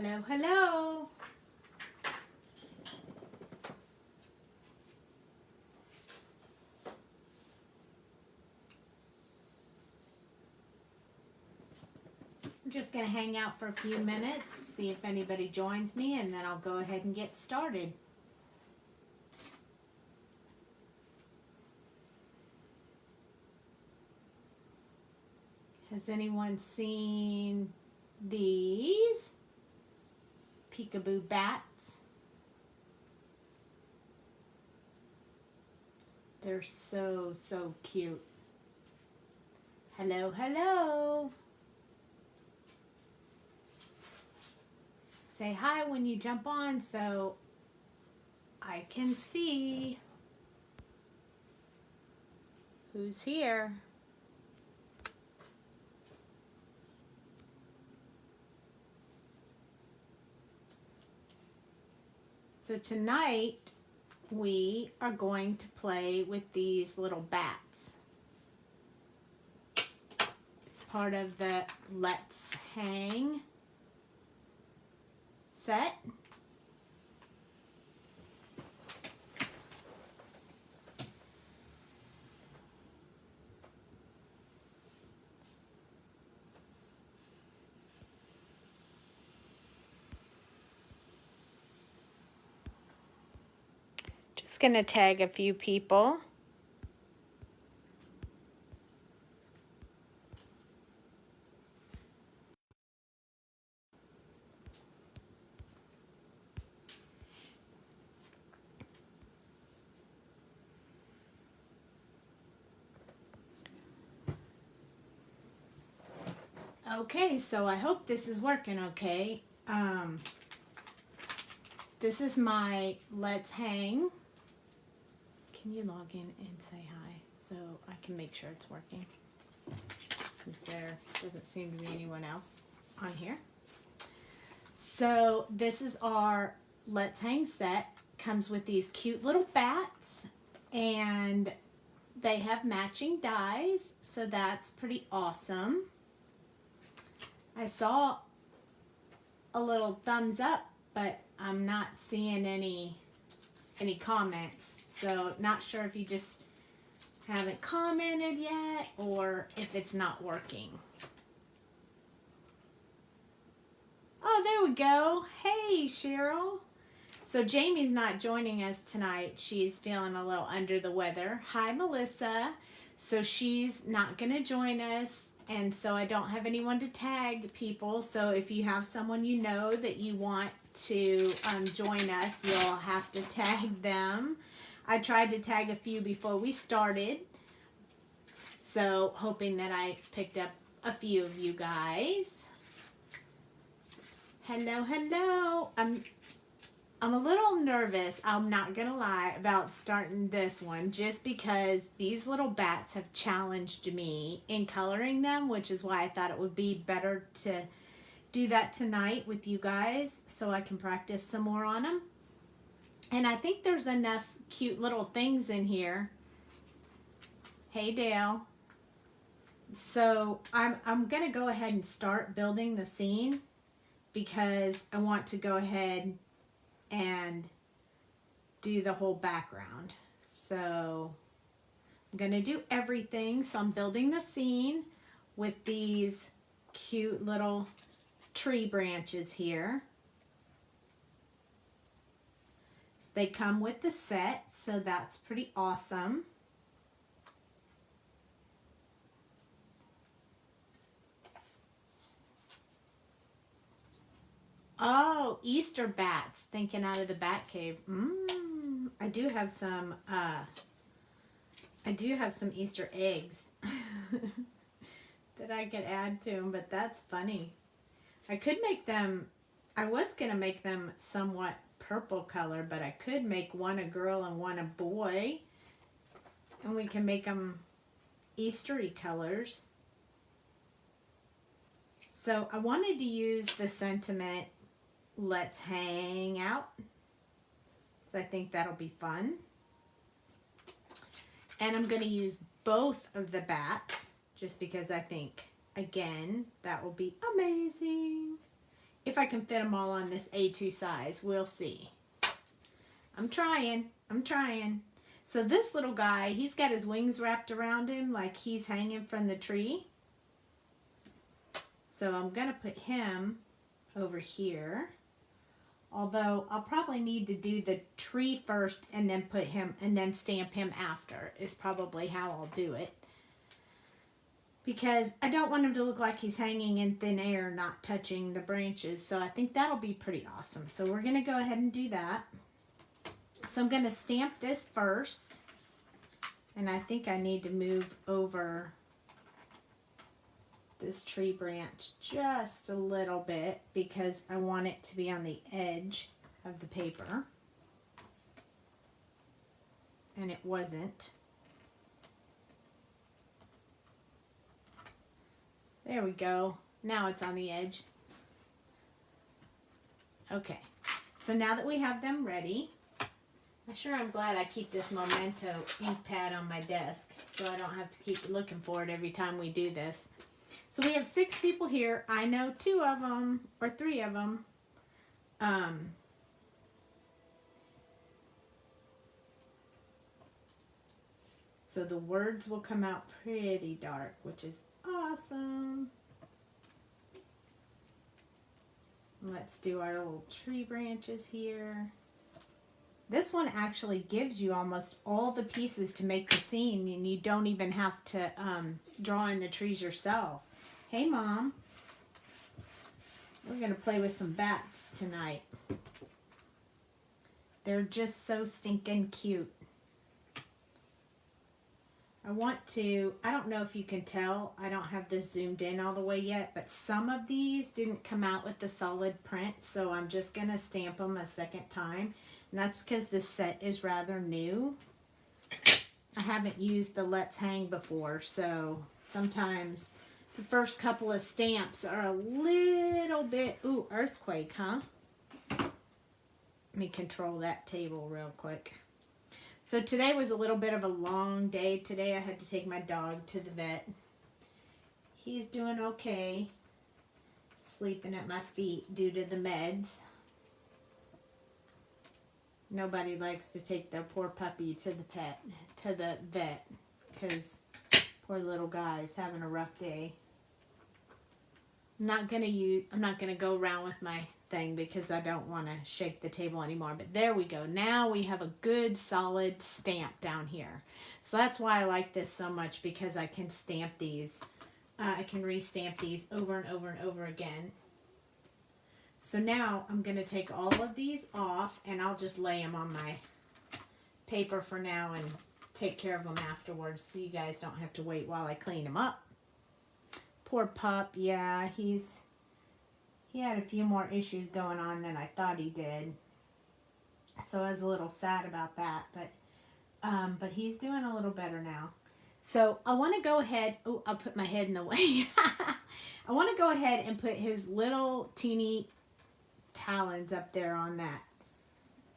Hello, hello. I'm just going to hang out for a few minutes, see if anybody joins me, and then I'll go ahead and get started. Has anyone seen these peekaboo bats? They're so, so cute. Hello, hello. Say hi when you jump on so I can see who's here. So tonight we are going to play with these little bats. It's part of the Let's Hang set. Just going to tag a few people. Okay, so I hope this is working okay. This is my Let's Hang. Can you log in and say hi so I can make sure it's working? Since there doesn't seem to be anyone else on here. So this is our Let's Hang set. Comes with these cute little bats and they have matching dies, so that's pretty awesome. I saw a little thumbs up, but I'm not seeing any comments. So not sure if you just haven't commented yet or if it's not working. Oh, there we go. Hey, Cheryl. So Jamie's not joining us tonight. She's feeling a little under the weather. Hi, Melissa. So she's not going to join us. And so I don't have anyone to tag people. So if you have someone you know that you want to join us, you'll have to tag them. I tried to tag a few before we started. So hoping that I picked up a few of you guys. Hello, hello. I'm a little nervous, I'm not gonna lie, about starting this one just because these little bats have challenged me in coloring them, which is why I thought it would be better to do that tonight with you guys so I can practice some more on them. And I think there's enough cute little things in here. Hey, Dale. So I'm gonna go ahead and start building the scene because I want to go ahead and do the whole background. So I'm gonna do everything. So I'm building the scene with these cute little tree branches here. So they come with the set, so that's pretty awesome. Oh, Easter bats, thinking out of the bat cave. I do have some Easter eggs that I could add to them, but that's funny. I could make them, I was gonna make them somewhat purple color, but I could make one a girl and one a boy, and we can make them Eastery colors. So I wanted to use the sentiment, let's hang out. So I think that'll be fun. And I'm going to use both of the bats just because I think, again, that will be amazing. if I can fit them all on this A2 size. We'll see. I'm trying. So this little guy, he's got his wings wrapped around him like he's hanging from the tree. So I'm going to put him over here. Although I'll probably need to do the tree first and then put him and then stamp him after is probably how I'll do it. Because I don't want him to look like he's hanging in thin air, not touching the branches. So I think that'll be pretty awesome. So we're going to go ahead and do that. So I'm going to stamp this first. And I think I need to move over this tree branch just a little bit because I want it to be on the edge of the paper. And it wasn't. There we go. Now it's on the edge. Okay. So now that we have them ready, I'm glad I keep this Memento ink pad on my desk so I don't have to keep looking for it every time we do this. So we have 6 people here. I know 2 of them or 3 of them. So the words will come out pretty dark, which is awesome. Let's do our little tree branches here. This one actually gives you almost all the pieces to make the scene, and you don't even have to draw in the trees yourself. Hey, Mom. We're going to play with some bats tonight. They're just so stinking cute. I don't know if you can tell, I don't have this zoomed in all the way yet, but some of these didn't come out with the solid print, so I'm just going to stamp them a second time. And that's because this set is rather new. I haven't used the Let's Hang before, so sometimes the first couple of stamps are a little bit, ooh, earthquake, huh? Let me control that table real quick. So today was a little bit of a long day. Today I had to take my dog to the vet. He's doing okay. Sleeping at my feet due to the meds. Nobody likes to take their poor puppy to the vet, because poor little guy's having a rough day. I'm not gonna go around with my thing because I don't want to shake the table anymore. But there we go. Now we have a good solid stamp down here. So that's why I like this so much, because I can stamp these. I can restamp these over and over and over again. So now I'm going to take all of these off, and I'll just lay them on my paper for now and take care of them afterwards so you guys don't have to wait while I clean them up. Poor pup. Yeah, he had a few more issues going on than I thought he did. So I was a little sad about that, but he's doing a little better now. So I want to go ahead, oh, I'll put my head in the way. I want to go ahead and put his little teeny talons up there on that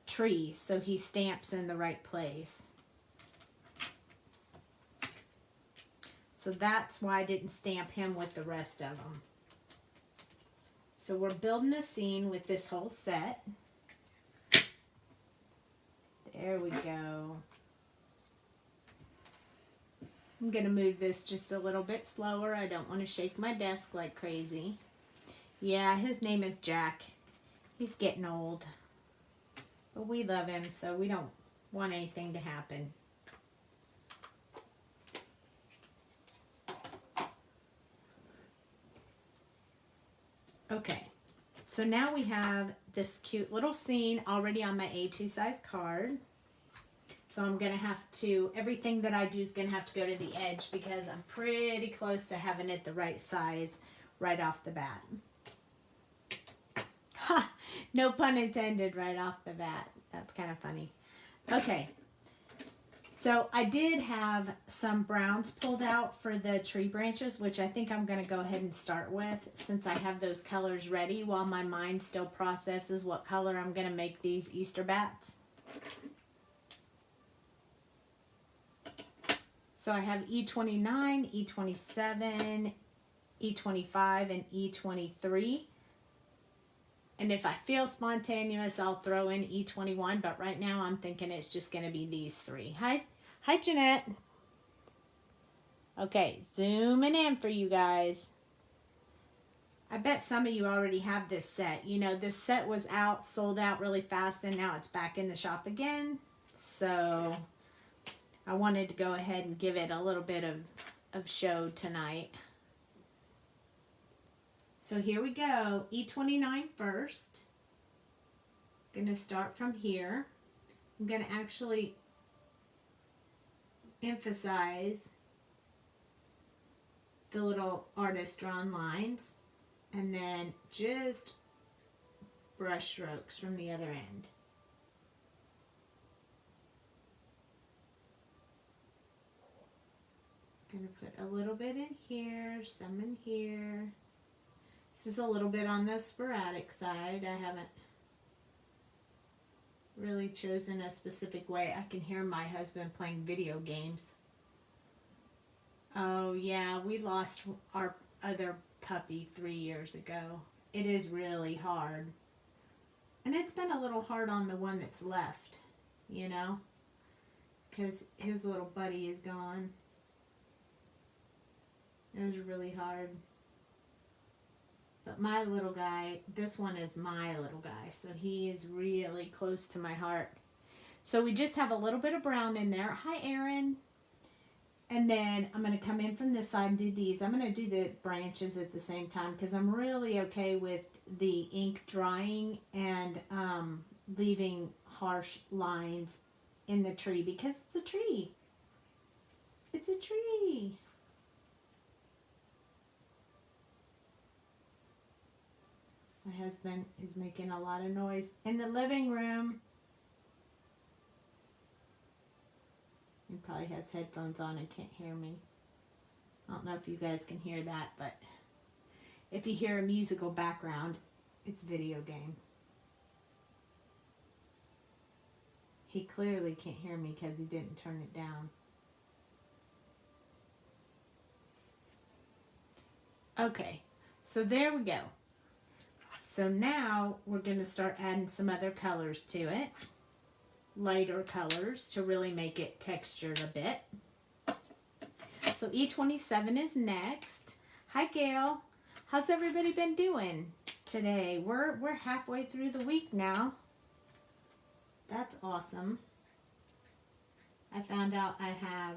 tree so he stamps in the right place. So that's why I didn't stamp him with the rest of them. So we're building a scene with this whole set. There we go. I'm going to move this just a little bit slower. I don't want to shake my desk like crazy. Yeah, his name is Jack. He's getting old. But we love him, so we don't want anything to happen. Okay, so now we have this cute little scene already on my A2 size card. So I'm going to have to, everything that I do is going to have to go to the edge because I'm pretty close to having it the right size right off the bat. Ha! No pun intended right off the bat. That's kind of funny. Okay. So I did have some browns pulled out for the tree branches, which I think I'm going to go ahead and start with since I have those colors ready while my mind still processes what color I'm going to make these Easter bats. So I have E29, E27, E25, and E23. And if I feel spontaneous, I'll throw in E21. But right now I'm thinking it's just going to be these three. Hi, Jeanette. Okay, zooming in for you guys. I bet some of you already have this set. You know, this set was out, sold out really fast, and now it's back in the shop again. So I wanted to go ahead and give it a little bit of show tonight. So here we go, E29 first. I'm going to start from here. I'm going to actually emphasize the little artist drawn lines and then just brush strokes from the other end. Going to put a little bit in here, some in here. This is a little bit on the sporadic side. I haven't really chosen a specific way. I can hear my husband playing video games. Oh yeah, we lost our other puppy 3 years ago. It is really hard. And it's been a little hard on the one that's left, you know, because his little buddy is gone. It was really hard. But my little guy, this one is my little guy, so he is really close to my heart. So we just have a little bit of brown in there. Hi, Erin. And then I'm going to come in from this side and do these. I'm going to do the branches at the same time because I'm really okay with the ink drying and leaving harsh lines in the tree because it's a tree. It's a tree. My husband is making a lot of noise in the living room. He probably has headphones on and can't hear me. I don't know if you guys can hear that, but if you hear a musical background, it's video game. He clearly can't hear me because he didn't turn it down. Okay, so there we go. So now we're going to start adding some other colors to it. Lighter colors to really make it textured a bit. So E27 is next. Hi Gail. How's everybody been doing today? We're halfway through the week now. That's awesome. I found out I have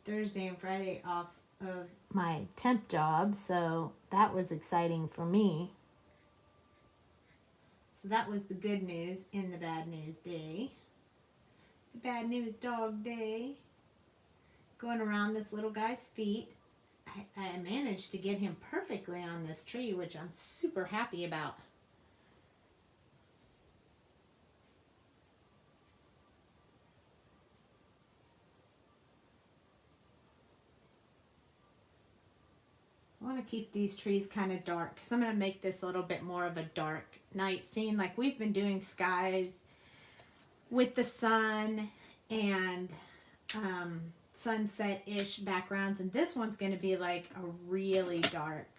Thursday and Friday off of my temp job, so that was exciting for me. So that was the good news in the bad news day. The bad news dog day. Going around this little guy's feet. I managed to get him perfectly on this tree, which I'm super happy about. I want to keep these trees kind of dark because I'm going to make this a little bit more of a dark night scene. Like we've been doing skies with the sun and sunset-ish backgrounds. And this one's going to be like a really dark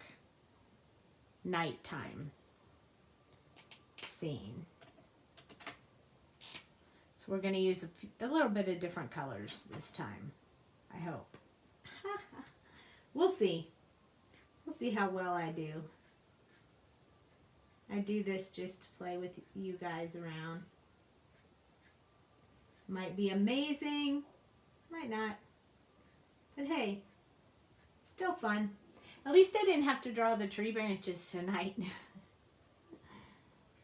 nighttime scene. So we're going to use a little bit of different colors this time, I hope. We'll see. We'll see how well I do. I do this just to play with you guys around. Might be amazing, might not. But hey, still fun. At least I didn't have to draw the tree branches tonight.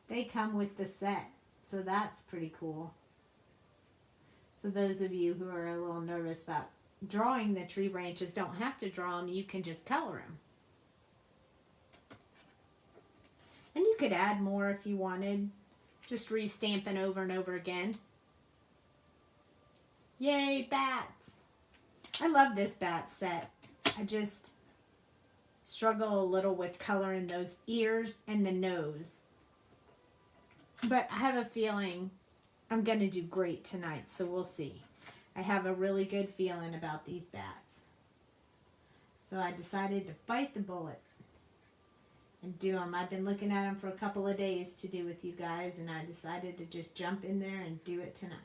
They come with the set, so that's pretty cool. So those of you who are a little nervous about drawing the tree branches don't have to draw them, you can just color them. And you could add more if you wanted. Just re-stamping over and over again. Yay, bats! I love this bat set. I just struggle a little with coloring those ears and the nose. But I have a feeling I'm going to do great tonight, so we'll see. I have a really good feeling about these bats. So I decided to bite the bullet and do them. I've been looking at them for a couple of days to do with you guys, and I decided to just jump in there and do it tonight.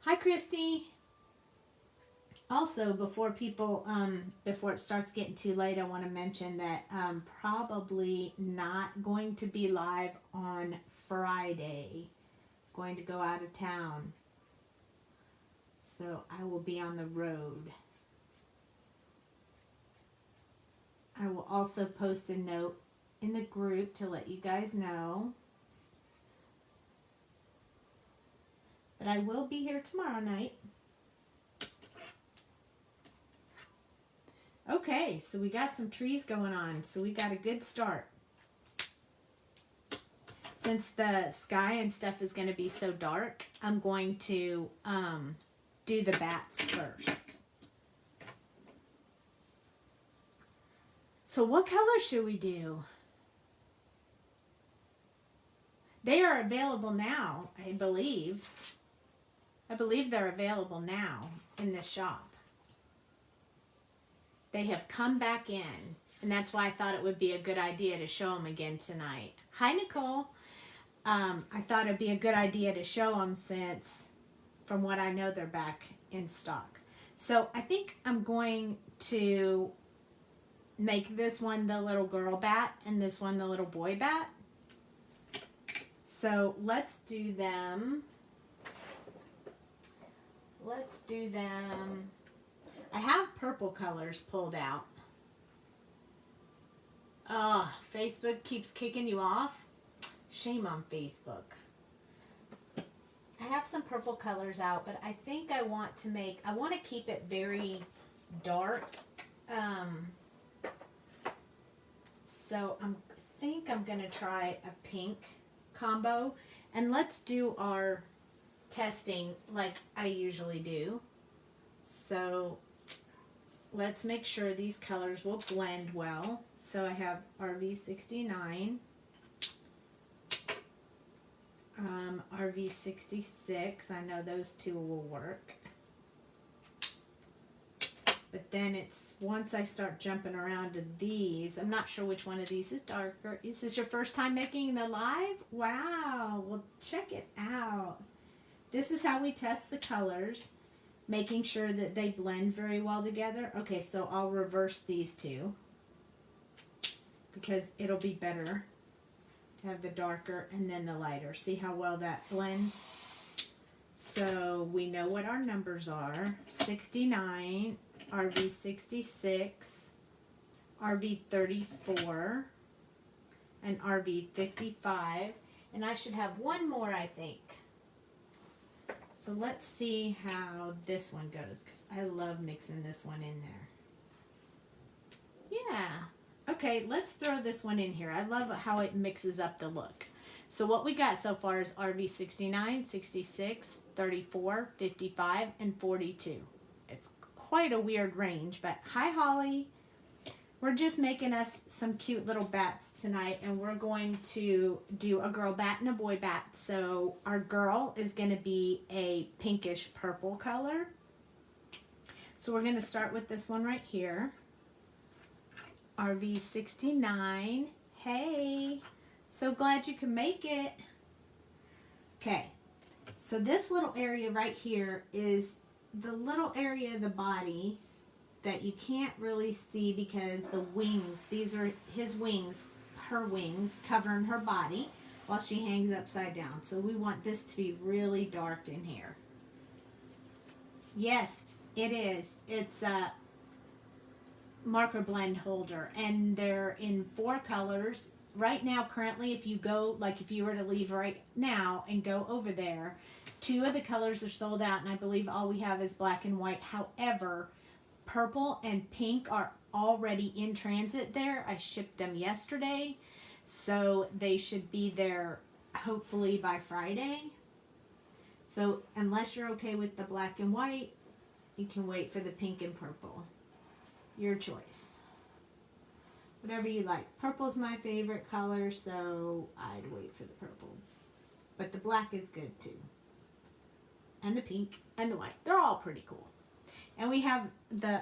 Hi, Christy. Also, before it starts getting too late, I want to mention that I'm probably not going to be live on Friday. Going to go out of town. So I will be on the road. I will also post a note in the group to let you guys know. But I will be here tomorrow night. Okay, so we got some trees going on, so we got a good start. Since the sky and stuff is going to be so dark, I'm going to do the bats first. So what color should we do? They are available now, I believe. I believe they're available now in this shop. They have come back in, and that's why I thought it would be a good idea to show them again tonight. Hi, Nicole. I thought it'd be a good idea to show them since, from what I know, they're back in stock. So I think I'm going to make this one the little girl bat and this one the little boy bat. So let's do them. Let's do them. I have purple colors pulled out. Oh, Facebook keeps kicking you off. Shame on Facebook. I have some purple colors out, but I think I want to keep it very dark. So I think I'm going to try a pink combo. And let's do our testing like I usually do. So let's make sure these colors will blend well. So I have RV69, RV66. I know those two will work. But then it's, once I start jumping around to these, I'm not sure which one of these is darker. Is this your first time making the live? Wow, well check it out. This is how we test the colors, making sure that they blend very well together. Okay, so I'll reverse these two because it'll be better to have the darker and then the lighter. See how well that blends? So we know what our numbers are. 69, RV66, RV34, and RV55. And I should have one more, I think. So let's see how this one goes, because I love mixing this one in there. Yeah. Okay, let's throw this one in here. I love how it mixes up the look. So what we got so far is RV 69, 66, 34, 55, and 42. It's quite a weird range, but hi Holly. We're just making us some cute little bats tonight, and we're going to do a girl bat and a boy bat. So our girl is going to be a pinkish purple color. So we're going to start with this one right here. RV69. Hey, so glad you can make it. Okay, so this little area right here is the little area of the body that you can't really see because the wings, these are his wings, her wings, covering her body while she hangs upside down. So we want this to be really dark in here. Yes, it is. It's a marker blend holder, and they're in 4 colors. Right now, currently, if you go, like if you were to leave right now and go over there, 2 of the colors are sold out, and I believe all we have is black and white. However, purple and pink are already in transit there. I shipped them yesterday, so they should be there hopefully by Friday. So unless you're okay with the black and white, you can wait for the pink and purple. Your choice. Whatever you like. Purple's my favorite color, so I'd wait for the purple. But the black is good too. And the pink and the white. They're all pretty cool. And we have the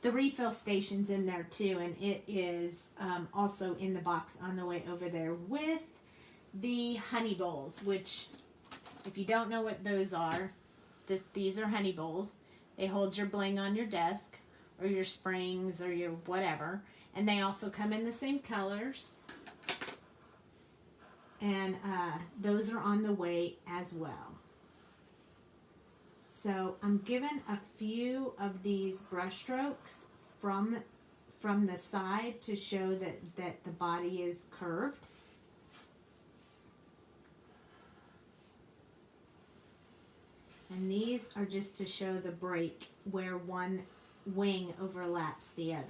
The refill station's in there too, and it is also in the box on the way over there with the honey bowls, which, if you don't know what those are, these are honey bowls. They hold your bling on your desk or your springs or your whatever, and they also come in the same colors, and those are on the way as well. So I'm given a few of these brush strokes from the side to show that the body is curved. And these are just to show the break where one wing overlaps the other.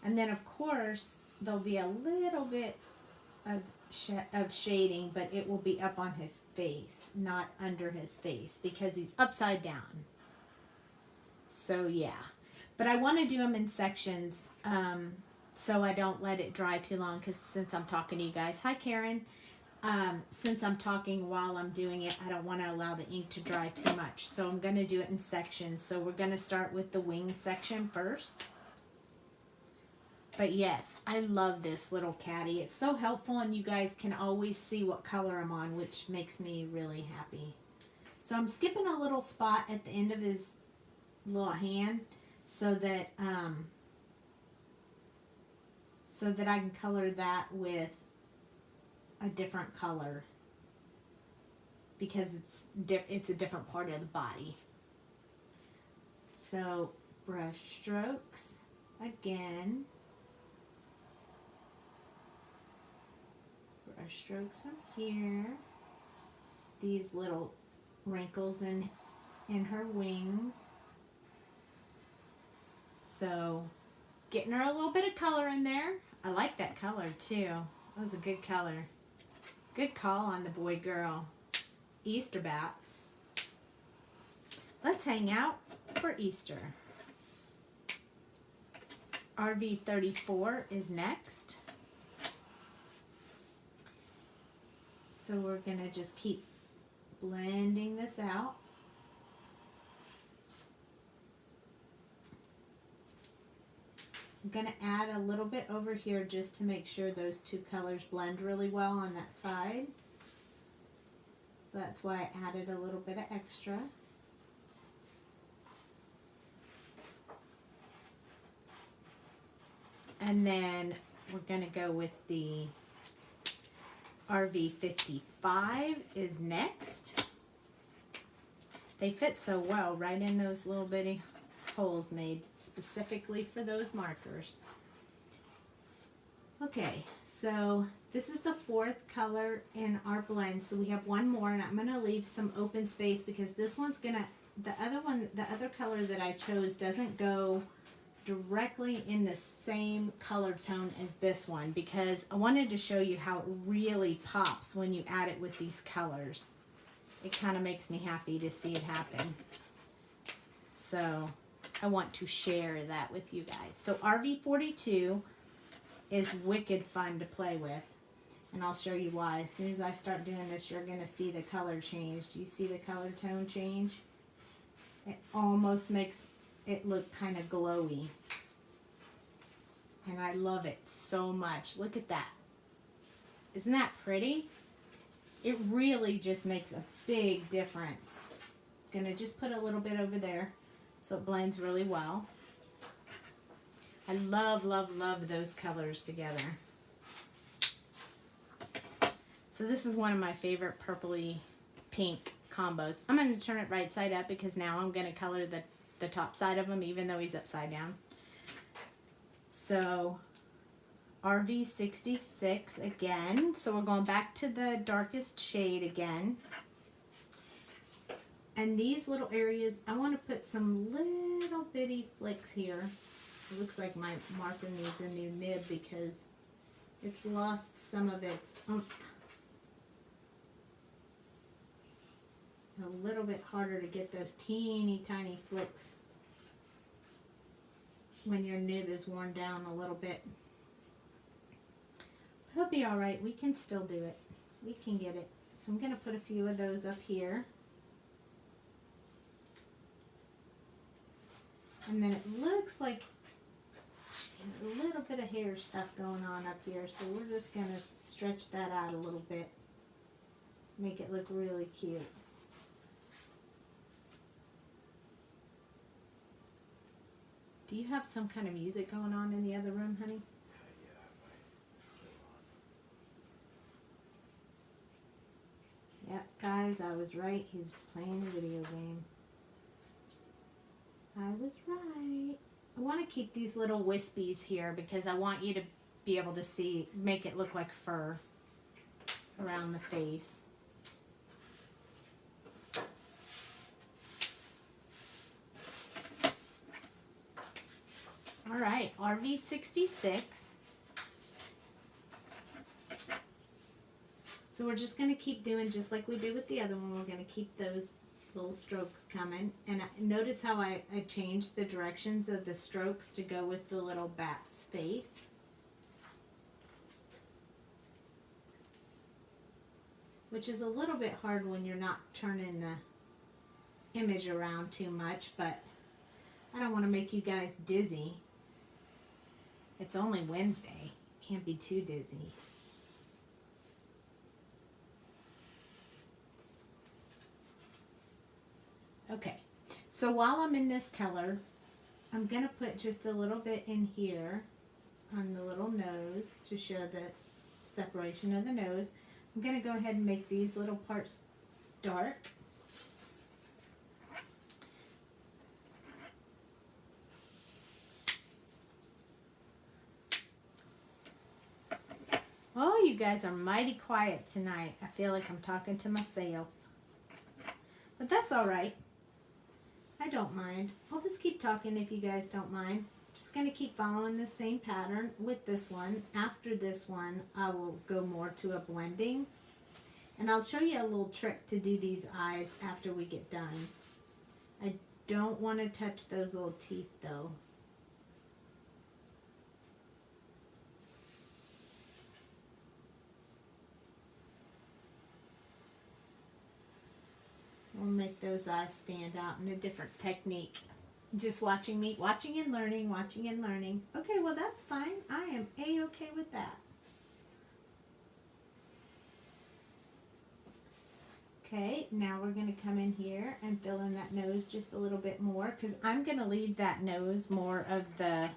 And then of course there'll be a little bit of shading, but it will be up on his face, not under his face, because he's upside down. So yeah, but I want to do them in sections so I don't let it dry too long, because since I'm talking to you guys, hi Karen, since I'm talking while I'm doing it, I don't want to allow the ink to dry too much, so I'm going to do it in sections. So we're going to start with the wing section first. But yes, I love this little caddy. It's so helpful, and you guys can always see what color I'm on, which makes me really happy. So I'm skipping a little spot at the end of his little hand so that I can color that with a different color, because it's a different part of the body. So brush strokes again. Brush strokes from here. These little wrinkles in her wings. So getting her a little bit of color in there. I like that color too. That was a good color. Good call on the boy girl. Easter bats. Let's hang out for Easter. RV34 is next. So we're going to just keep blending this out. I'm going to add a little bit over here just to make sure those two colors blend really well on that side. So that's why I added a little bit of extra. And then we're going to go with the RV55 is next. They fit so well right in those little bitty holes made specifically for those markers. Okay, so this is the fourth color in our blend, so we have one more, and I'm going to leave some open space because this one's gonna, the other color that I chose doesn't go directly in the same color tone as this one, because I wanted to show you how it really pops when you add it with these colors. It kind of makes me happy to see it happen. So I want to share that with you guys. So RV42 is wicked fun to play with, and I'll show you why. As soon as I start doing this, you're going to see the color change. Do you see the color tone change? It almost makes it look kind of glowy, and I love it so much. Look at that. Isn't that pretty? It really just makes a big difference. I'm gonna just put a little bit over there so it blends really well. I love, love, love those colors together. So this is one of my favorite purpley pink combos. I'm going to turn it right side up because now I'm going to color the top side of him even though he's upside down. So RV66 again. So we're going back to the darkest shade again. And these little areas, I want to put some little bitty flicks here. It looks like my marker needs a new nib because it's lost some of its oomph. A little bit harder to get those teeny tiny flicks when your nib is worn down a little bit. It'll be alright. We can still do it. We can get it. So I'm going to put a few of those up here. And then it looks like a little bit of hair stuff going on up here, so we're just going to stretch that out a little bit. Make it look really cute. Do you have some kind of music going on in the other room, honey? Yeah, guys, I was right. He's playing a video game. I was right. I want to keep these little wispies here because I want you to be able to see, make it look like fur around the face. All right, RV66. So we're just going to keep doing just like we did with the other one. We're going to keep those little strokes coming. And notice how I changed the directions of the strokes to go with the little bat's face. Which is a little bit hard when you're not turning the image around too much, but I don't want to make you guys dizzy. It's only Wednesday. Can't be too dizzy. Okay, so while I'm in this color, I'm going to put just a little bit in here on the little nose to show the separation of the nose. I'm going to go ahead and make these little parts dark. Oh, you guys are mighty quiet tonight. I feel like I'm talking to myself. But that's all right. I don't mind. I'll just keep talking if you guys don't mind. Just going to keep following the same pattern with this one. After this one, I will go more to a blending. And I'll show you a little trick to do these eyes after we get done. I don't want to touch those little teeth though. We'll make those eyes stand out in a different technique. Just watching me, watching and learning, watching and learning. Okay, well that's fine. I am A-okay with that. Okay, now we're going to come in here and fill in that nose just a little bit more because I'm going to leave that nose more of the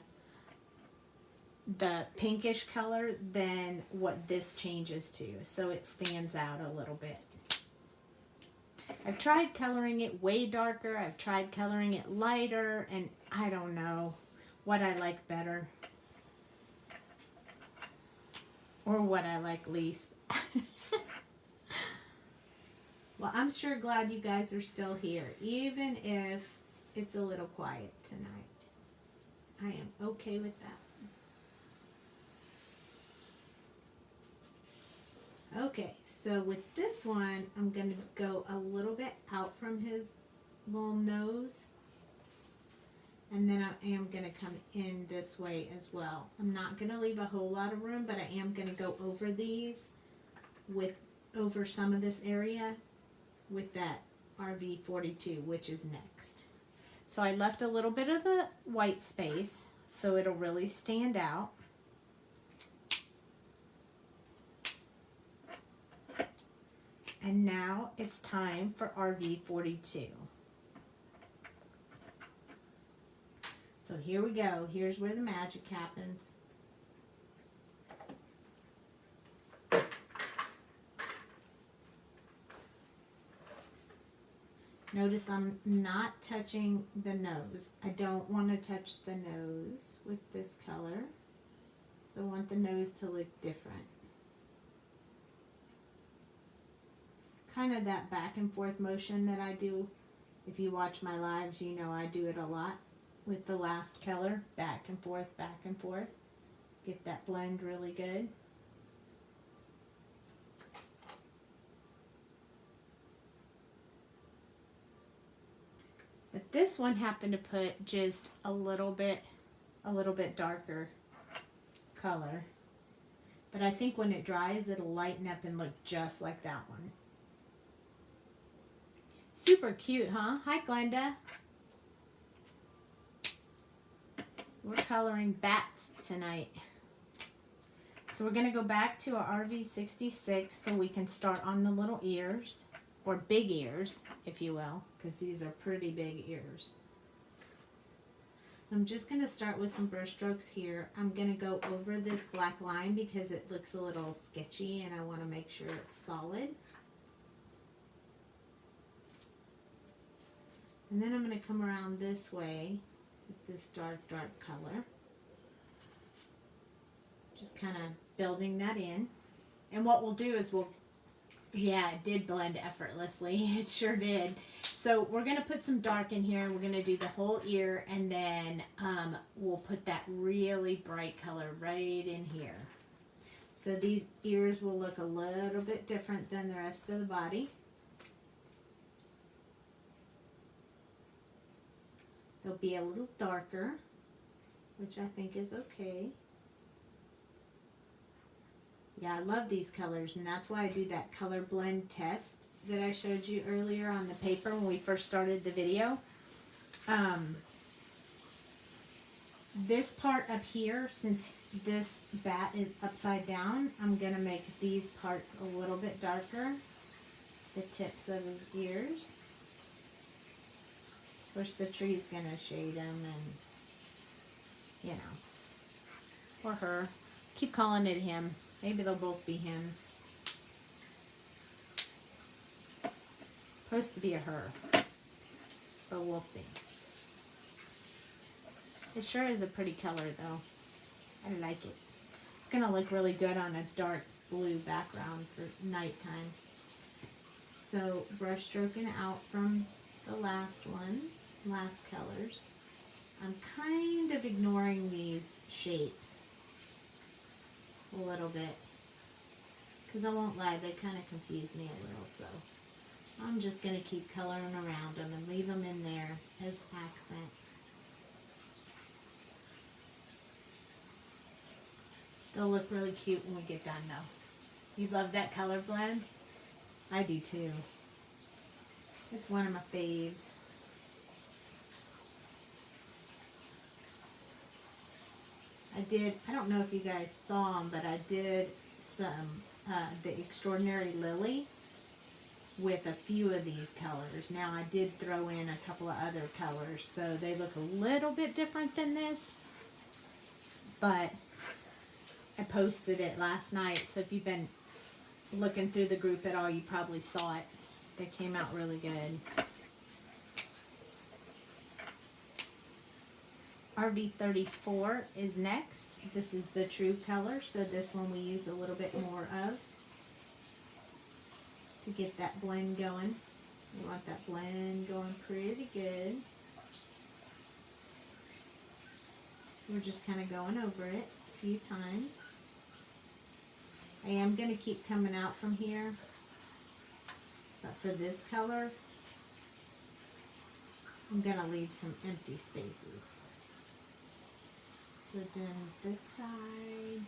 pinkish color than what this changes to, so it stands out a little bit. I've tried coloring it way darker, I've tried coloring it lighter, and I don't know what I like better or what I like least. Well, I'm sure glad you guys are still here, even if it's a little quiet tonight. I am okay with that. Okay, so with this one, I'm going to go a little bit out from his little nose. And then I am going to come in this way as well. I'm not going to leave a whole lot of room, but I am going to go over these over some of this area with that RV42, which is next. So I left a little bit of the white space so it'll really stand out. And now it's time for RV42. So here we go. Here's where the magic happens. Notice I'm not touching the nose. I don't want to touch the nose with this color. So I want the nose to look different. Kind of that back and forth motion that I do. If you watch my lives, you know I do it a lot with the last color. Back and forth, back and forth. Get that blend really good. But this one happened to put just a little bit darker color. But I think when it dries, it'll lighten up and look just like that one. Super cute, huh? Hi, Glenda. We're coloring bats tonight. So we're going to go back to our RV66 so we can start on the little ears, or big ears, if you will, because these are pretty big ears. So I'm just going to start with some brush strokes here. I'm going to go over this black line because it looks a little sketchy and I want to make sure it's solid. And then I'm going to come around this way with this dark color. Just kind of building that in. And what we'll do is yeah, it did blend effortlessly. It sure did. So we're going to put some dark in here. We're going to do the whole ear, and then we'll put that really bright color right in here. So these ears will look a little bit different than the rest of the body. They'll be a little darker, which I think is okay. Yeah, I love these colors, and that's why I do that color blend test that I showed you earlier on the paper when we first started the video. This part up here, since this bat is upside down, I'm going to make these parts a little bit darker, the tips of his ears. Of course, the tree's going to shade him, and, you know, or her. Keep calling it him. Maybe they'll both be hims. Supposed to be a her, but we'll see. It sure is a pretty color, though. I like it. It's going to look really good on a dark blue background for nighttime. So, brush stroking out from the last colors. I'm kind of ignoring these shapes a little bit, because I won't lie, they kind of confuse me a little, so I'm just going to keep coloring around them and leave them in there as accent. They'll look really cute when we get done, though. You love that color blend? I do too. It's one of my faves. I don't know if you guys saw them, but I did some, the Extraordinary Lily with a few of these colors. Now I did throw in a couple of other colors, so they look a little bit different than this, but I posted it last night, so if you've been looking through the group at all, you probably saw it. They came out really good. RV34 is next. This is the true color, so this one we use a little bit more of to get that blend going. We want that blend going pretty good. So we're just kind of going over it a few times. I am going to keep coming out from here, but for this color, I'm going to leave some empty spaces. So then this side,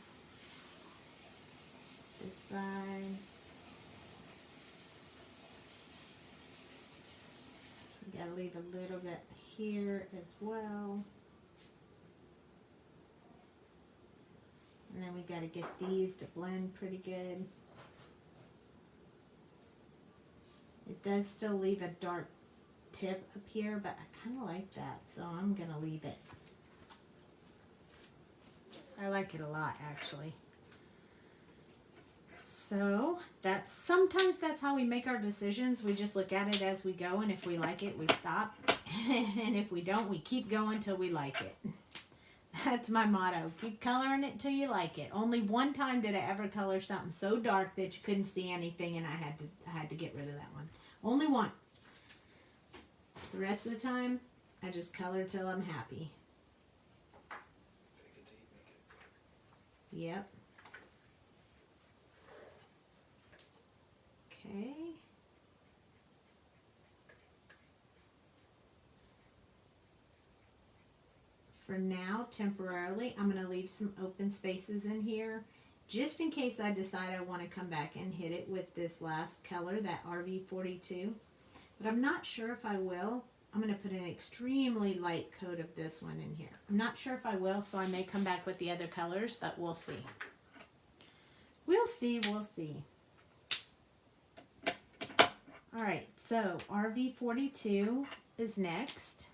you gotta leave a little bit here as well. And then we gotta get these to blend pretty good. It does still leave a dark tip up here, but I kind of like that, so I'm gonna leave it. I like it a lot, actually. So sometimes that's how we make our decisions. We just look at it as we go, and if we like it, we stop. And if we don't, we keep going till we like it. That's my motto. Keep coloring it till you like it. Only one time did I ever color something so dark that you couldn't see anything, and I had to get rid of that one. Only once. The rest of the time, I just color till I'm happy. Yep. Okay. For now, temporarily, I'm going to leave some open spaces in here, just in case I decide I want to come back and hit it with this last color, that RV42. But I'm not sure if I will. I'm going to put an extremely light coat of this one in here. I'm not sure if I will, so I may come back with the other colors, but we'll see. We'll see, we'll see. All right, so RV42 is next.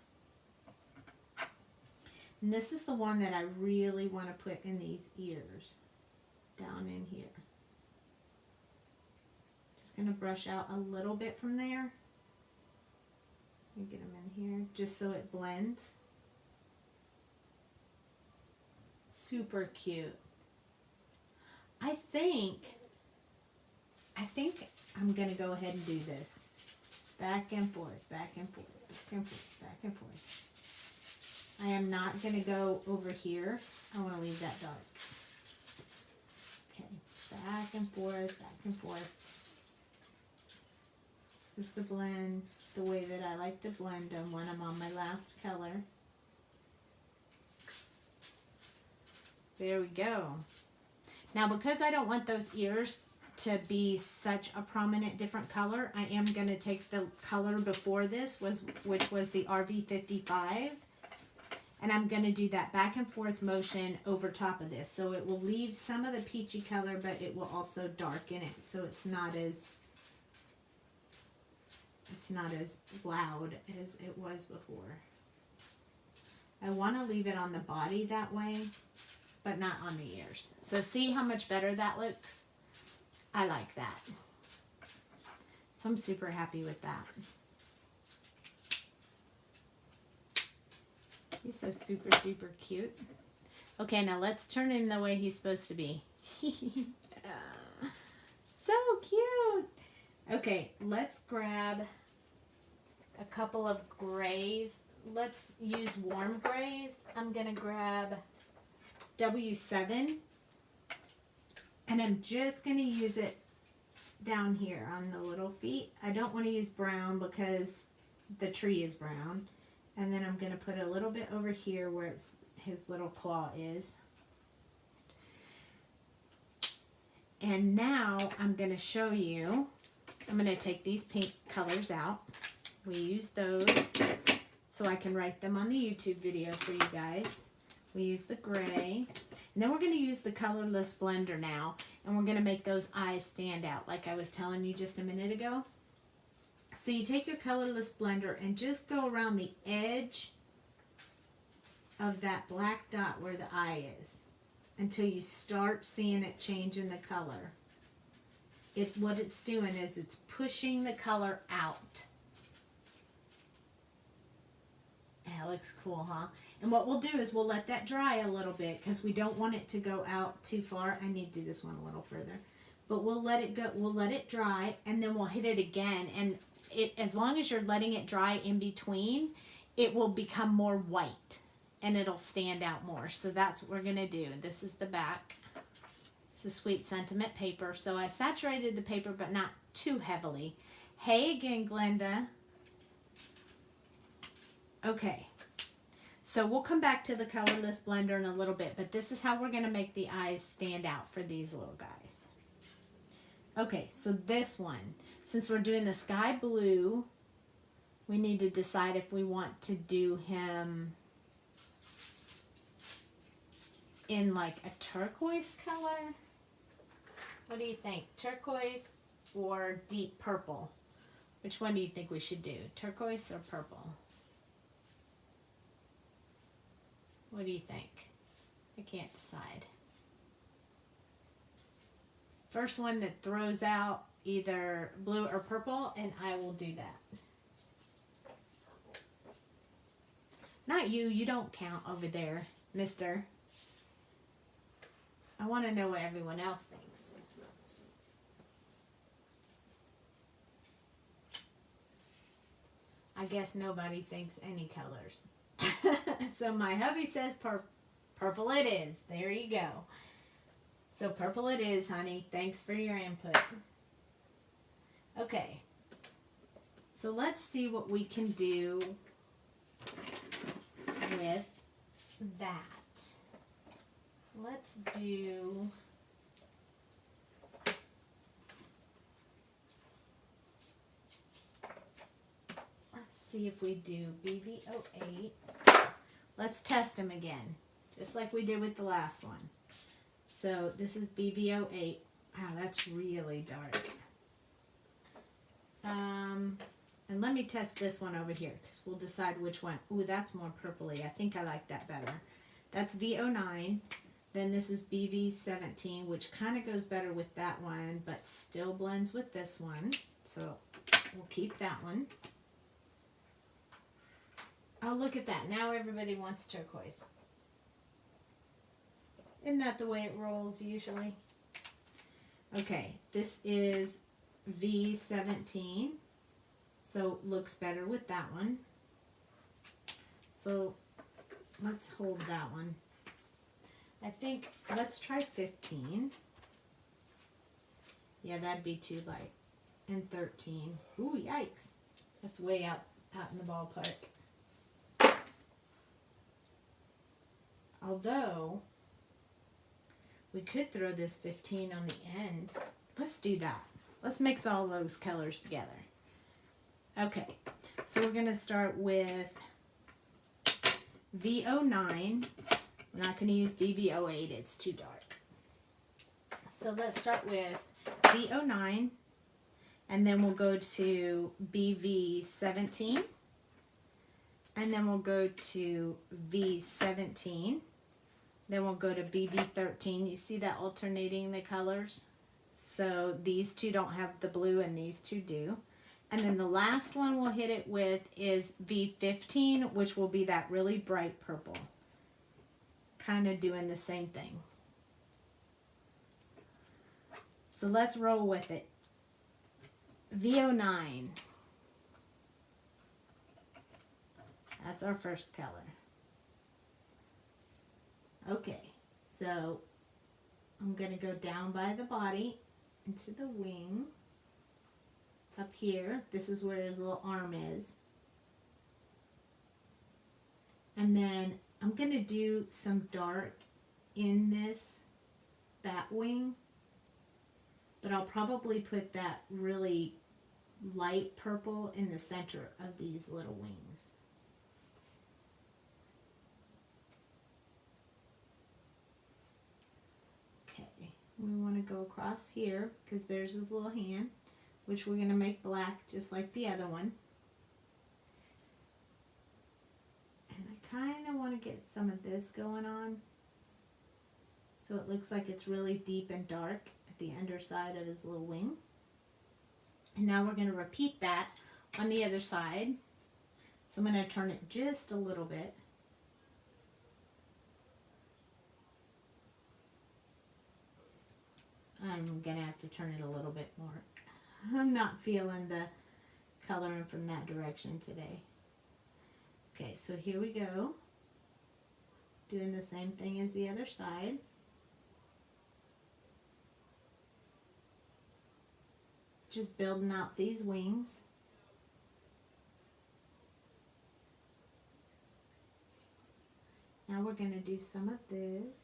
And this is the one that I really want to put in these ears, down in here. Just going to brush out a little bit from there. Get them in here just so it blends. Super cute. I think I'm going to go ahead and do this. Back and forth, back and forth, back and forth, back and forth. I am not going to go over here. I want to leave that dark. Okay, back and forth, back and forth. This is the blend, the way that I like to blend them when I'm on my last color. There we go. Now, because I don't want those ears to be such a prominent different color, I am going to take the color before this, which was the RV55, and I'm going to do that back and forth motion over top of this. So it will leave some of the peachy color, but it will also darken it, so it's not as loud as it was before. I want to leave it on the body that way, but not on the ears. So see how much better that looks? I like that. So I'm super happy with that. He's so super duper cute. Okay, now let's turn him the way he's supposed to be. So cute. Okay, let's grab a couple of grays. Let's use warm grays. I'm going to grab W7. And I'm just going to use it down here on the little feet. I don't want to use brown because the tree is brown. And then I'm going to put a little bit over here where his little claw is. And now I'm going to show you, I'm going to take these pink colors out. We use those so I can write them on the YouTube video for you guys. We use the gray. And then we're going to use the colorless blender now. And we're going to make those eyes stand out like I was telling you just a minute ago. So you take your colorless blender and just go around the edge of that black dot where the eye is until you start seeing it change in the color. What it's doing is it's pushing the color out. Yeah, it looks cool, huh? And what we'll do is we'll let that dry a little bit because we don't want it to go out too far. I need to do this one a little further. But we'll let it go. We'll let it dry, and then we'll hit it again. And as long as you're letting it dry in between, it will become more white, and it'll stand out more. So that's what we're going to do. This is the back. This is Sweet Sentiment paper. So I saturated the paper, but not too heavily. Hey again, Glenda. Okay. So we'll come back to the colorless blender in a little bit, but this is how we're going to make the eyes stand out for these little guys. Okay, so this one, since we're doing the sky blue, we need to decide if we want to do him in like a turquoise color. What do you think? Turquoise or deep purple? Which one do you think we should do? Turquoise or purple? What do you think? I can't decide. First one that throws out either blue or purple, and I will do that. Not you. You don't count over there, mister. I want to know what everyone else thinks. I guess nobody thinks any colors. So my hubby says purple it is. There you go. So purple it is, honey. Thanks for your input. Okay. So let's see what we can do with that. Let's do... Let's see if we do BV08. Let's test them again, just like we did with the last one. So this is BV08. Wow, that's really dark. And let me test this one over here because we'll decide which one. Ooh, that's more purpley. I think I like that better. That's V09. Then this is BV17, which kind of goes better with that one, but still blends with this one. So we'll keep that one. Oh, look at that. Now everybody wants turquoise. Isn't that the way it rolls usually? Okay, this is V17. So looks better with that one. So let's hold that one. I think, let's try 15. Yeah, that'd be too light. And 13. Ooh, yikes. That's way out in the ballpark. Although, we could throw this 15 on the end. Let's do that. Let's mix all those colors together. Okay, so we're going to start with V09. We're not going to use BV08. It's too dark. So let's start with V09. And then we'll go to BV17. And then we'll go to V17. Then we'll go to BV13. You see that alternating the colors? So these two don't have the blue and these two do. And then the last one we'll hit it with is V15, which will be that really bright purple. Kind of doing the same thing. So let's roll with it. V09. That's our first color. Okay, so I'm going to go down by the body into the wing. Up here, this is where his little arm is. And then I'm going to do some dark in this bat wing. But I'll probably put that really light purple in the center of these little wings. Okay, we want to go across here because there's his little hand, which we're going to make black just like the other one. And I kind of want to get some of this going on so it looks like it's really deep and dark at the underside of his little wing. And now we're going to repeat that on the other side. So I'm going to turn it just a little bit. I'm going to have to turn it a little bit more. I'm not feeling the coloring from that direction today. Okay, so here we go. Doing the same thing as the other side. Just building out these wings. Now we're going to do some of this.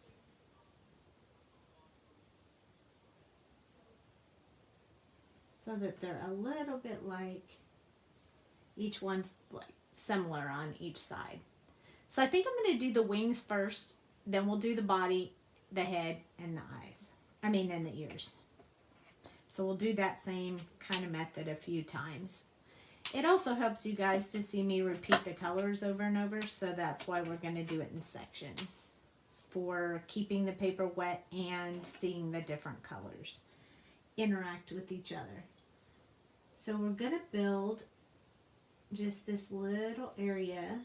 So that they're a little bit like, each one's like similar on each side. So I think I'm going to do the wings first, then we'll do the body, the head, and the eyes. And the ears. So we'll do that same kind of method a few times. It also helps you guys to see me repeat the colors over and over, so that's why we're going to do it in sections for keeping the paper wet and seeing the different colors interact with each other. So we're going to build just this little area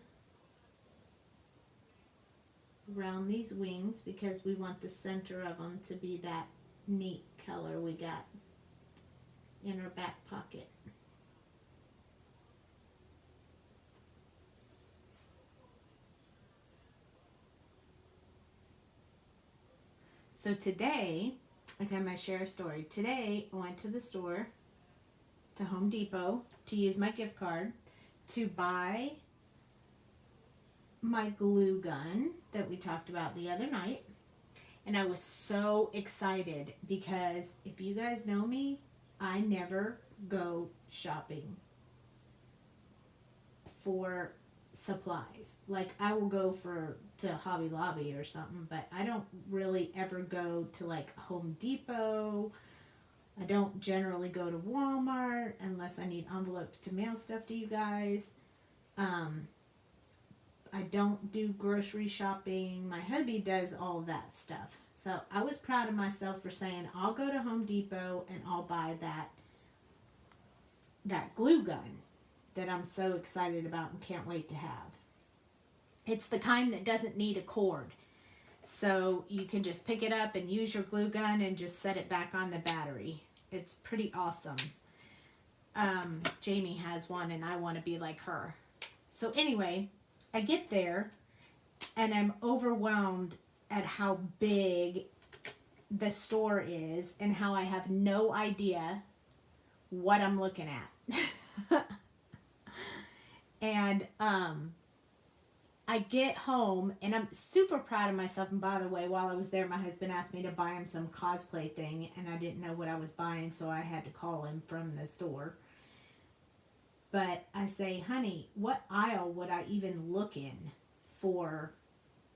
around these wings because we want the center of them to be that neat color we got in our back pocket. So today, okay, I'm going to share a story. Today, I went to the store, to Home Depot, to use my gift card to buy my glue gun that we talked about the other night. And I was so excited because if you guys know me, I never go shopping for supplies. Like I will go to Hobby Lobby or something, but I don't really ever go to like Home Depot. I don't generally go to Walmart unless I need envelopes to mail stuff to you guys. I don't do grocery shopping. My hubby does all that stuff. So I was proud of myself for saying I'll go to Home Depot and I'll buy that glue gun that I'm so excited about and can't wait to have. It's the kind that doesn't need a cord. So you can just pick it up and use your glue gun and just set it back on the battery. It's pretty awesome. Jamie has one and I want to be like her. So anyway, I get there and I'm overwhelmed at how big the store is and how I have no idea what I'm looking at. And I get home and I'm super proud of myself. And by the way, while I was there, my husband asked me to buy him some cosplay thing and I didn't know what I was buying, so I had to call him from the store. But I say, honey, what aisle would I even look in for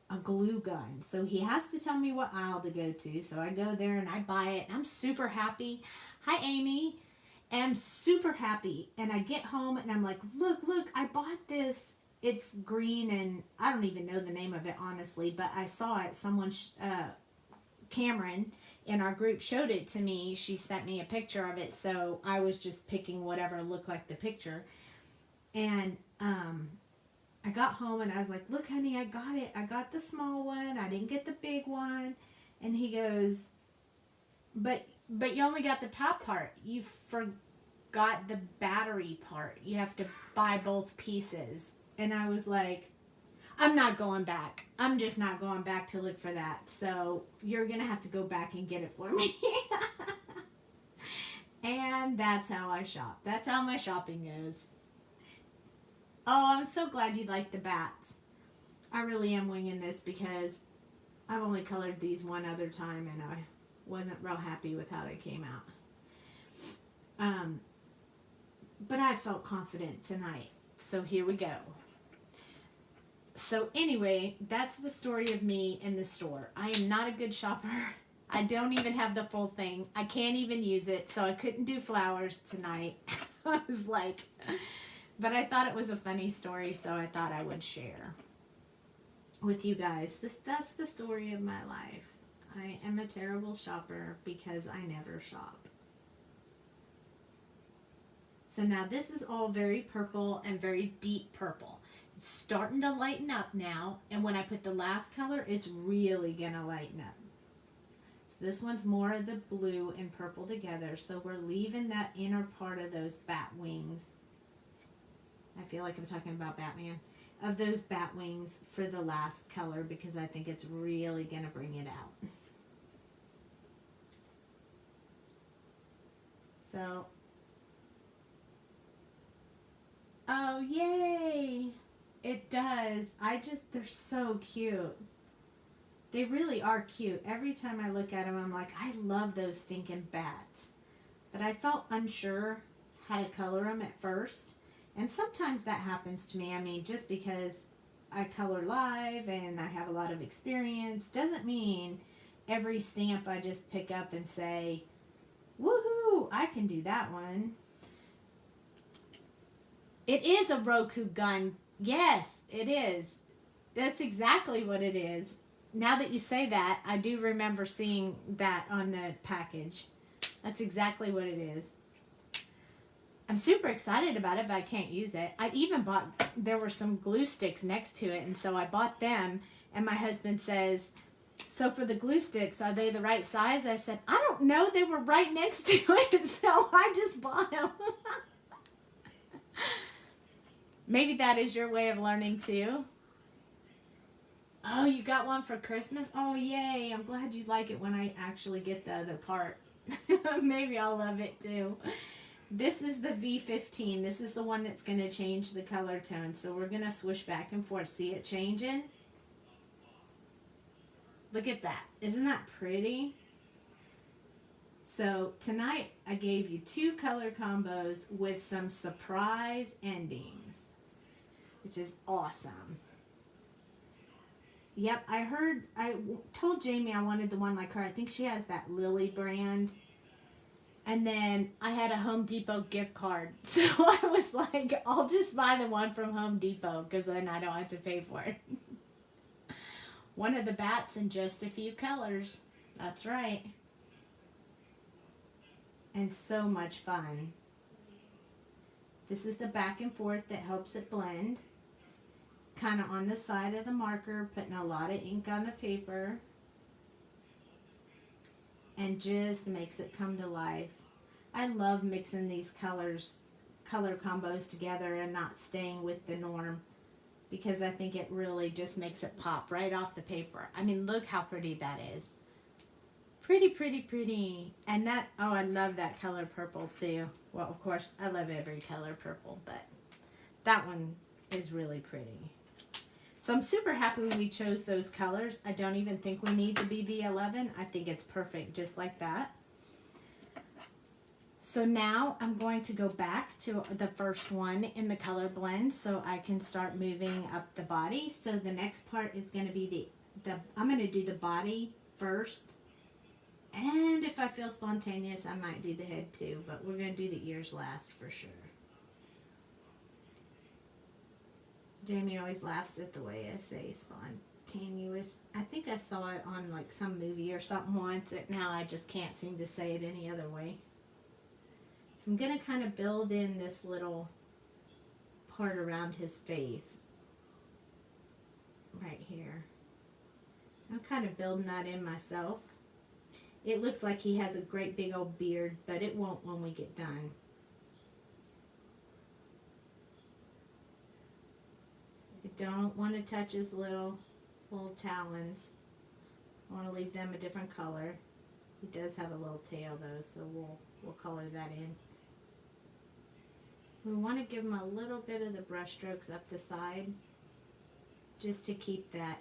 a glue gun? So he has to tell me what aisle to go to. So I go there and I buy it. And I'm super happy. Hi, Amy. And I'm super happy. And I get home and I'm like, look, I bought this. It's green and I don't even know the name of it, honestly. But I saw it. Someone, Cameron, in our group showed it to me. She sent me a picture of it, so I was just picking whatever looked like the picture. And I got home and I was like, look, honey, I got it. I got the small one. I didn't get the big one. And he goes, but you only got the top part. You forgot the battery part. You have to buy both pieces. And I was like, I'm not going back. I'm just not going back to look for that. So you're going to have to go back and get it for me. And that's how I shop. That's how my shopping is. Oh, I'm so glad you like the bats. I really am winging this because I've only colored these one other time and I wasn't real happy with how they came out. But I felt confident tonight. So here we go. So anyway, that's the story of me in the store. I am not a good shopper. I don't even have the full thing. I can't even use it, so I couldn't do flowers tonight. I was like, but I thought it was a funny story, so I thought I would share with you guys. That's the story of my life. I am a terrible shopper because I never shop. So now this is all very purple and very deep purple. It's starting to lighten up now, and when I put the last color, it's really gonna lighten up. So this one's more of the blue and purple together, so we're leaving that inner part of those bat wings. I feel like I'm talking about Batman. Of those bat wings for the last color because I think it's really gonna bring it out. So, oh yay! It does. They're so cute. They really are cute. Every time I look at them, I'm like, I love those stinking bats. But I felt unsure how to color them at first. And sometimes that happens to me. I mean, just because I color live and I have a lot of experience doesn't mean every stamp I just pick up and say, woohoo, I can do that one. It is a Roku gun. Yes, it is. That's exactly what it is. Now that you say that, I do remember seeing that on the package. That's exactly what it is. I'm super excited about it, but I can't use it. I even there were some glue sticks next to it, and so I bought them, and my husband says, so for the glue sticks, are they the right size? I said, I don't know. They were right next to it, so I just bought them. Maybe that is your way of learning too. Oh, you got one for Christmas? Oh, yay. I'm glad you like it when I actually get the other part. Maybe I'll love it too. This is the V15. This is the one that's going to change the color tone. So we're going to switch back and forth. See it changing? Look at that. Isn't that pretty? So tonight I gave you 2 color combos with some surprise endings. which is awesome. Yep, I told Jamie I wanted the one like her. I think she has that Lily brand. And then I had a Home Depot gift card. So I was like, I'll just buy the one from Home Depot because then I don't have to pay for it. One of the bats in just a few colors. That's right. And so much fun. This is the back and forth that helps it blend. Kind of on the side of the marker, putting a lot of ink on the paper. And just makes it come to life. I love mixing these color combos together and not staying with the norm, because I think it really just makes it pop right off the paper. I mean, look how pretty that is. Pretty, pretty, pretty. And that, oh, I love that color purple too. Well, of course, I love every color purple, but that one is really pretty. So I'm super happy we chose those colors. I don't even think we need the BB11. I think it's perfect just like that. So now I'm going to go back to the first one in the color blend so I can start moving up the body. So the next part is going to be I'm going to do the body first. And if I feel spontaneous, I might do the head too, but we're going to do the ears last for sure. Jamie always laughs at the way I say spontaneous. I think I saw it on like some movie or something once, and now I just can't seem to say it any other way. So I'm going to kind of build in this little part around his face right here. I'm kind of building that in myself. It looks like he has a great big old beard, but it won't when we get done. I don't want to touch his little talons. I want to leave them a different color. He does have a little tail though, so we'll color that in. We want to give him a little bit of the brush strokes up the side, just to keep that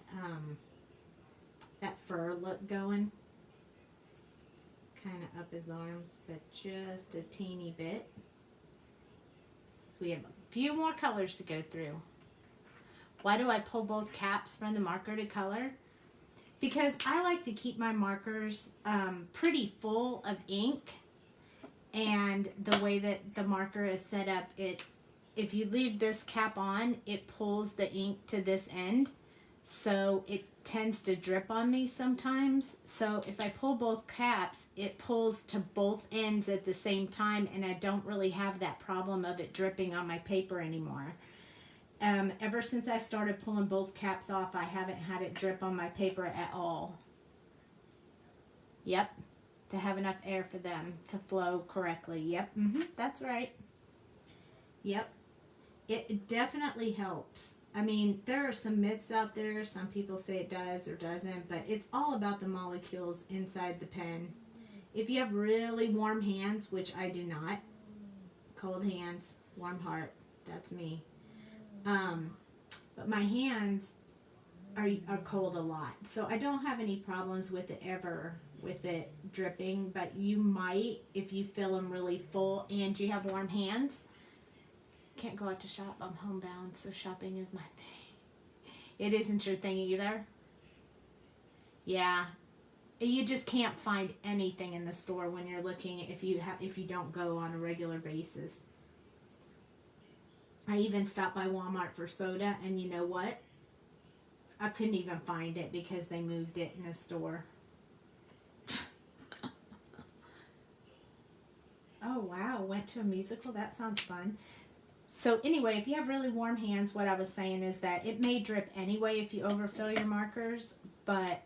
that fur look going. Kind of up his arms, but just a teeny bit. So we have a few more colors to go through. Why do I pull both caps from the marker to color? Because I like to keep my markers pretty full of ink, and the way that the marker is set up, if you leave this cap on, it pulls the ink to this end, so it tends to drip on me sometimes. So if I pull both caps, it pulls to both ends at the same time, and I don't really have that problem of it dripping on my paper anymore. Ever since I started pulling both caps off, I haven't had it drip on my paper at all. Yep, to have enough air for them to flow correctly. Yep, that's right. Yep, it definitely helps. I mean, there are some myths out there. Some people say it does or doesn't, but it's all about the molecules inside the pen. If you have really warm hands, which I do not, cold hands, warm heart, that's me. But my hands are cold a lot, so I don't have any problems with it ever, with it dripping, but you might if you fill them really full and you have warm hands. Can't go out to shop. I'm homebound, so shopping is my thing. It isn't your thing either. Yeah, you just can't find anything in the store when you're looking, if you don't go on a regular basis. I even stopped by Walmart for soda, and you know what? I couldn't even find it because they moved it in the store. Oh wow, went to a musical? That sounds fun. So anyway, if you have really warm hands, what I was saying is that it may drip anyway if you overfill your markers, but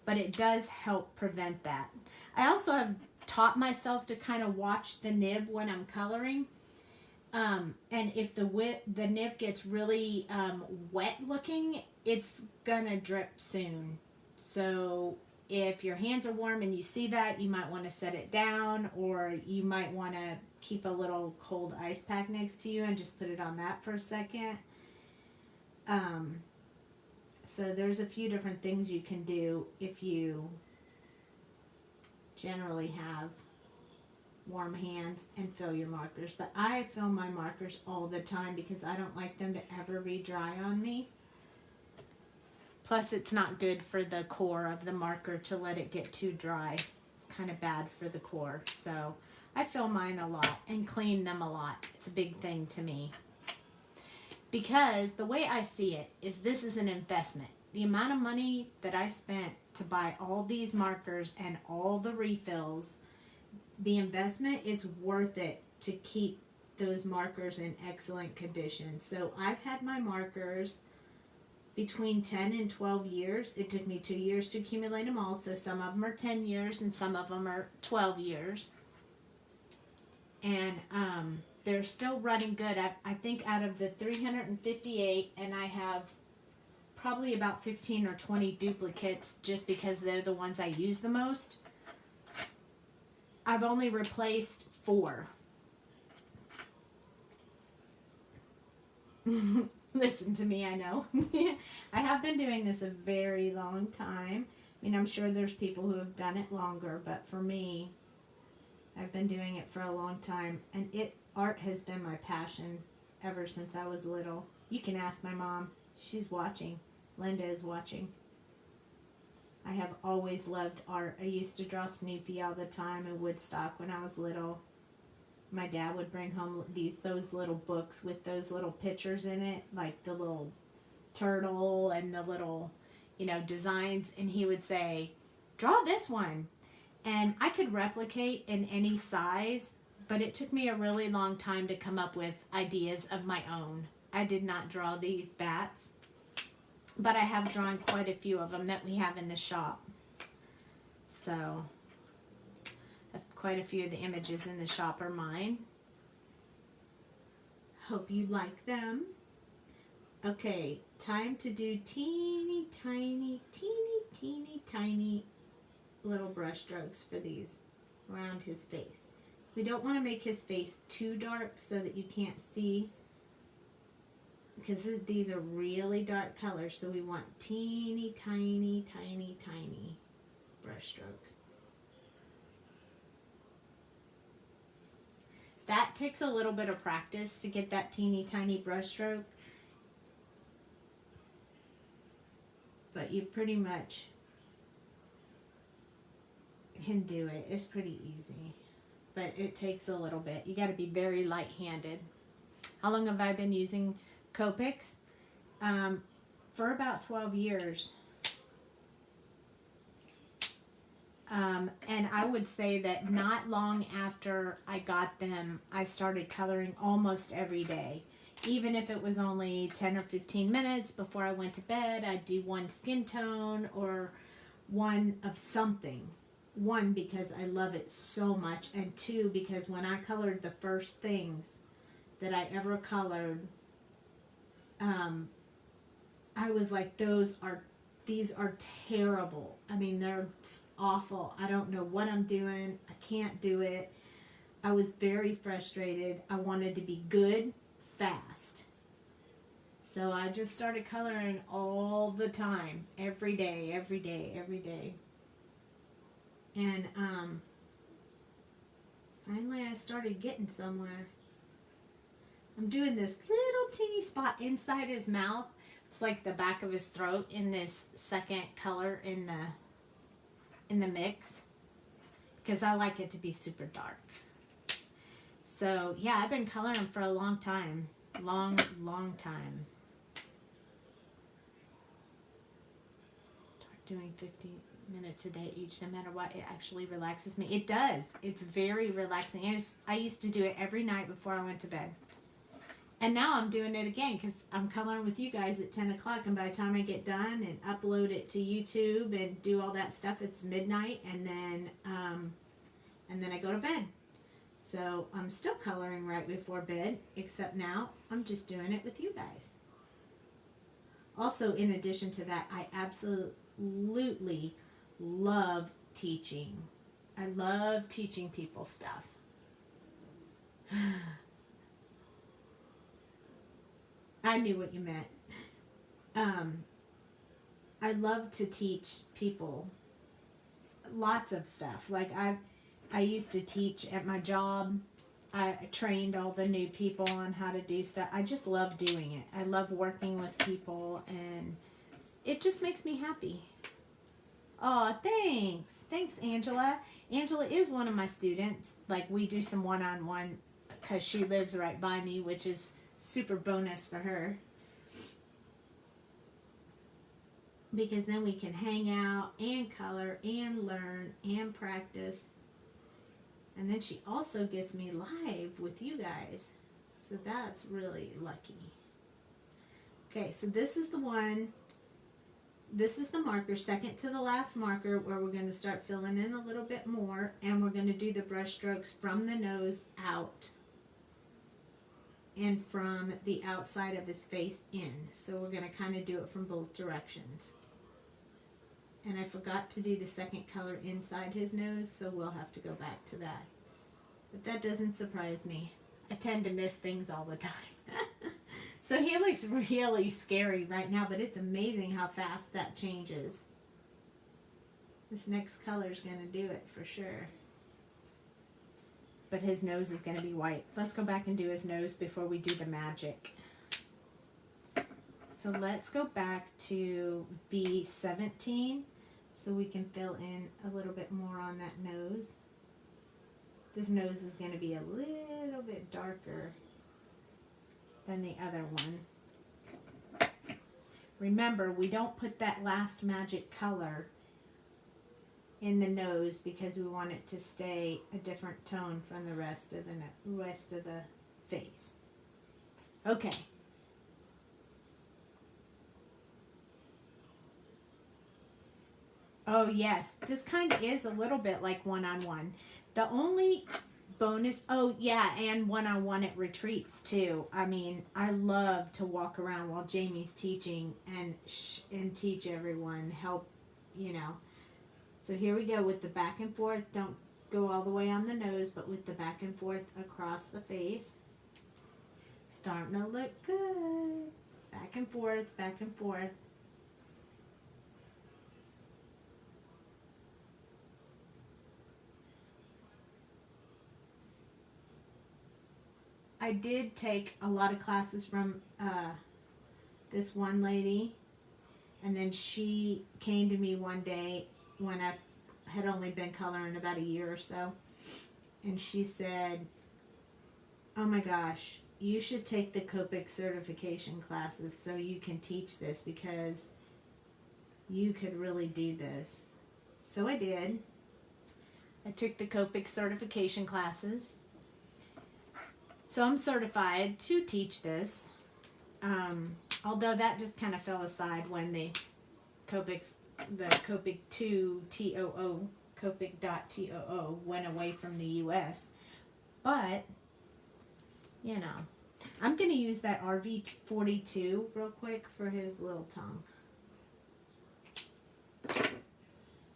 it does help prevent that. I also have taught myself to kind of watch the nib when I'm coloring. And if the nib gets really wet looking, it's gonna drip soon. So if your hands are warm and you see that, you might want to set it down, or you might want to keep a little cold ice pack next to you and just put it on that for a second. So there's a few different things you can do if you generally have warm hands and fill your markers. But I fill my markers all the time because I don't like them to ever be dry on me. Plus, it's not good for the core of the marker to let it get too dry. It's kind of bad for the core. So I fill mine a lot and clean them a lot. It's a big thing to me. Because the way I see it is this is an investment. The amount of money that I spent to buy all these markers and all the refills, the investment, it's worth it to keep those markers in excellent condition. So I've had my markers between 10 and 12 years. It took me 2 years to accumulate them all. So some of them are 10 years and some of them are 12 years. And they're still running good. I think out of the 358, and I have probably about 15 or 20 duplicates just because they're the ones I use the most. I've only replaced 4. Listen to me, I know. I have been doing this a very long time. I mean, I'm sure there's people who have done it longer, but for me, I've been doing it for a long time. And art has been my passion ever since I was little. You can ask my mom. She's watching. Linda is watching. I have always loved art. I used to draw Snoopy all the time in Woodstock when I was little. My dad would bring home those little books with those little pictures in it, like the little turtle and the little, designs, and he would say, "Draw this one." And I could replicate in any size, but it took me a really long time to come up with ideas of my own. I did not draw these bats, but I have drawn quite a few of them that we have in the shop. So quite a few of the images in the shop are mine. Hope you like them. Okay, time to do teeny tiny little brush strokes for these around his face. We don't want to make his face too dark so that you can't see, because these are really dark colors, so we want teeny tiny brush strokes. That takes a little bit of practice to get that teeny tiny brush stroke, but you pretty much can do it. It's pretty easy, but it takes a little bit. You got to be very light-handed. How long have I been using Copics? For about 12 years. And I would say that not long after I got them, I started coloring almost every day. Even if it was only 10 or 15 minutes before I went to bed, I'd do one skin tone or one of something. One, because I love it so much, and two, because when I colored the first things that I ever colored, I was like, these are terrible. I mean, they're awful. I don't know what I'm doing. I can't do it. I was very frustrated. I wanted to be good, fast. So I just started coloring all the time, every day. And finally I started getting somewhere. I'm doing this little teeny spot inside his mouth. It's like the back of his throat in this second color in the mix, because I like it to be super dark. So yeah, I've been coloring for a long time. Long time. Start doing 50 minutes a day each, no matter what. It actually relaxes me. It does. It's very relaxing. I used to do it every night before I went to bed. And now I'm doing it again because I'm coloring with you guys at 10 o'clock. And by the time I get done and upload it to YouTube and do all that stuff, it's midnight. And then I go to bed. So I'm still coloring right before bed, except now I'm just doing it with you guys. Also, in addition to that, I absolutely love teaching. I love teaching people stuff. I knew what you meant. I love to teach people lots of stuff. Like I I used to teach at my job. I trained all the new people on how to do stuff. I just love doing it. I love working with people, and it just makes me happy. Oh, thanks. Thanks, Angela. Angela is one of my students. Like, we do some one-on-one because she lives right by me, which is super bonus for her. Because then we can hang out and color and learn and practice. And then she also gets me live with you guys. So that's really lucky. Okay, so this is the one. This is the marker, second to the last marker, where we're going to start filling in a little bit more. And we're going to do the brush strokes from the nose out and from the outside of his face in. So we're going to kind of do it from both directions. And I forgot to do the second color inside his nose, so we'll have to go back to that. But that doesn't surprise me. I tend to miss things all the time. So he looks really scary right now, but it's amazing how fast that changes. This next color is going to do it for sure. But his nose is going to be white. Let's go back and do his nose before we do the magic. So let's go back to B17 so we can fill in a little bit more on that nose. This nose is going to be a little bit darker than the other one. Remember, we don't put that last magic color in the nose because we want it to stay a different tone from the rest of the face. Okay. Oh yes, this kind of is a little bit like one-on-one. The only bonus, oh yeah, and one-on-one at retreats too. I mean, I love to walk around while Jamie's teaching and teach everyone, help, you know. So here we go with the back and forth. Don't go all the way on the nose, but with the back and forth across the face. Starting to look good. Back and forth, back and forth. I did take a lot of classes from this one lady, and then she came to me one day when I had only been coloring about a year or so, and she said, oh my gosh, you should take the Copic certification classes so you can teach this because you could really do this. So I did. I took the Copic certification classes. So I'm certified to teach this, although that just kind of fell aside when the Copic 2 TOO, Copic.too went away from the US. But, you know, I'm going to use that RV42 real quick for his little tongue.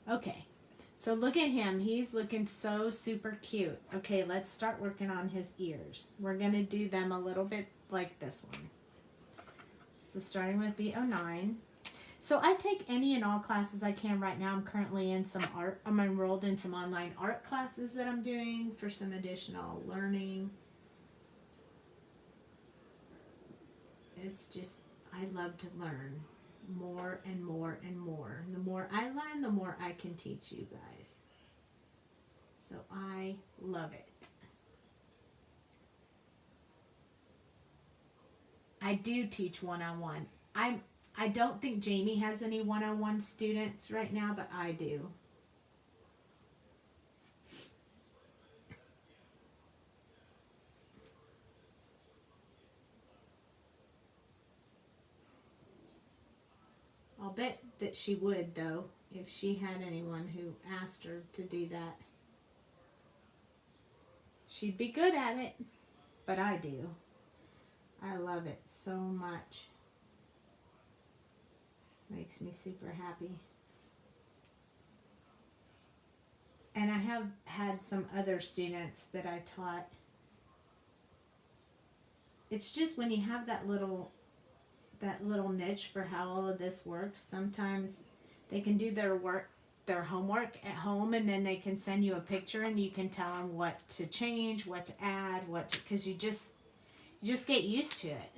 Okay. So look at him. He's looking so super cute. Okay, let's start working on his ears. We're going to do them a little bit like this one. So starting with B09. So I take any and all classes I can right now. I'm currently in some art. I'm enrolled in some online art classes that I'm doing for some additional learning. It's just, I love to learn more and more and more. The more I learn, the more I can teach you guys. So I love it. I do teach one-on-one. I don't think Jamie has any one-on-one students right now, but I do. I'll bet that she would, though, if she had anyone who asked her to do that. She'd be good at it, but I do. I love it so much. Makes me super happy. And I have had some other students that I taught. It's just when you have that little niche for how all of this works, sometimes they can do their work their homework at home, and then they can send you a picture and you can tell them what to change, what to add, because you just get used to it.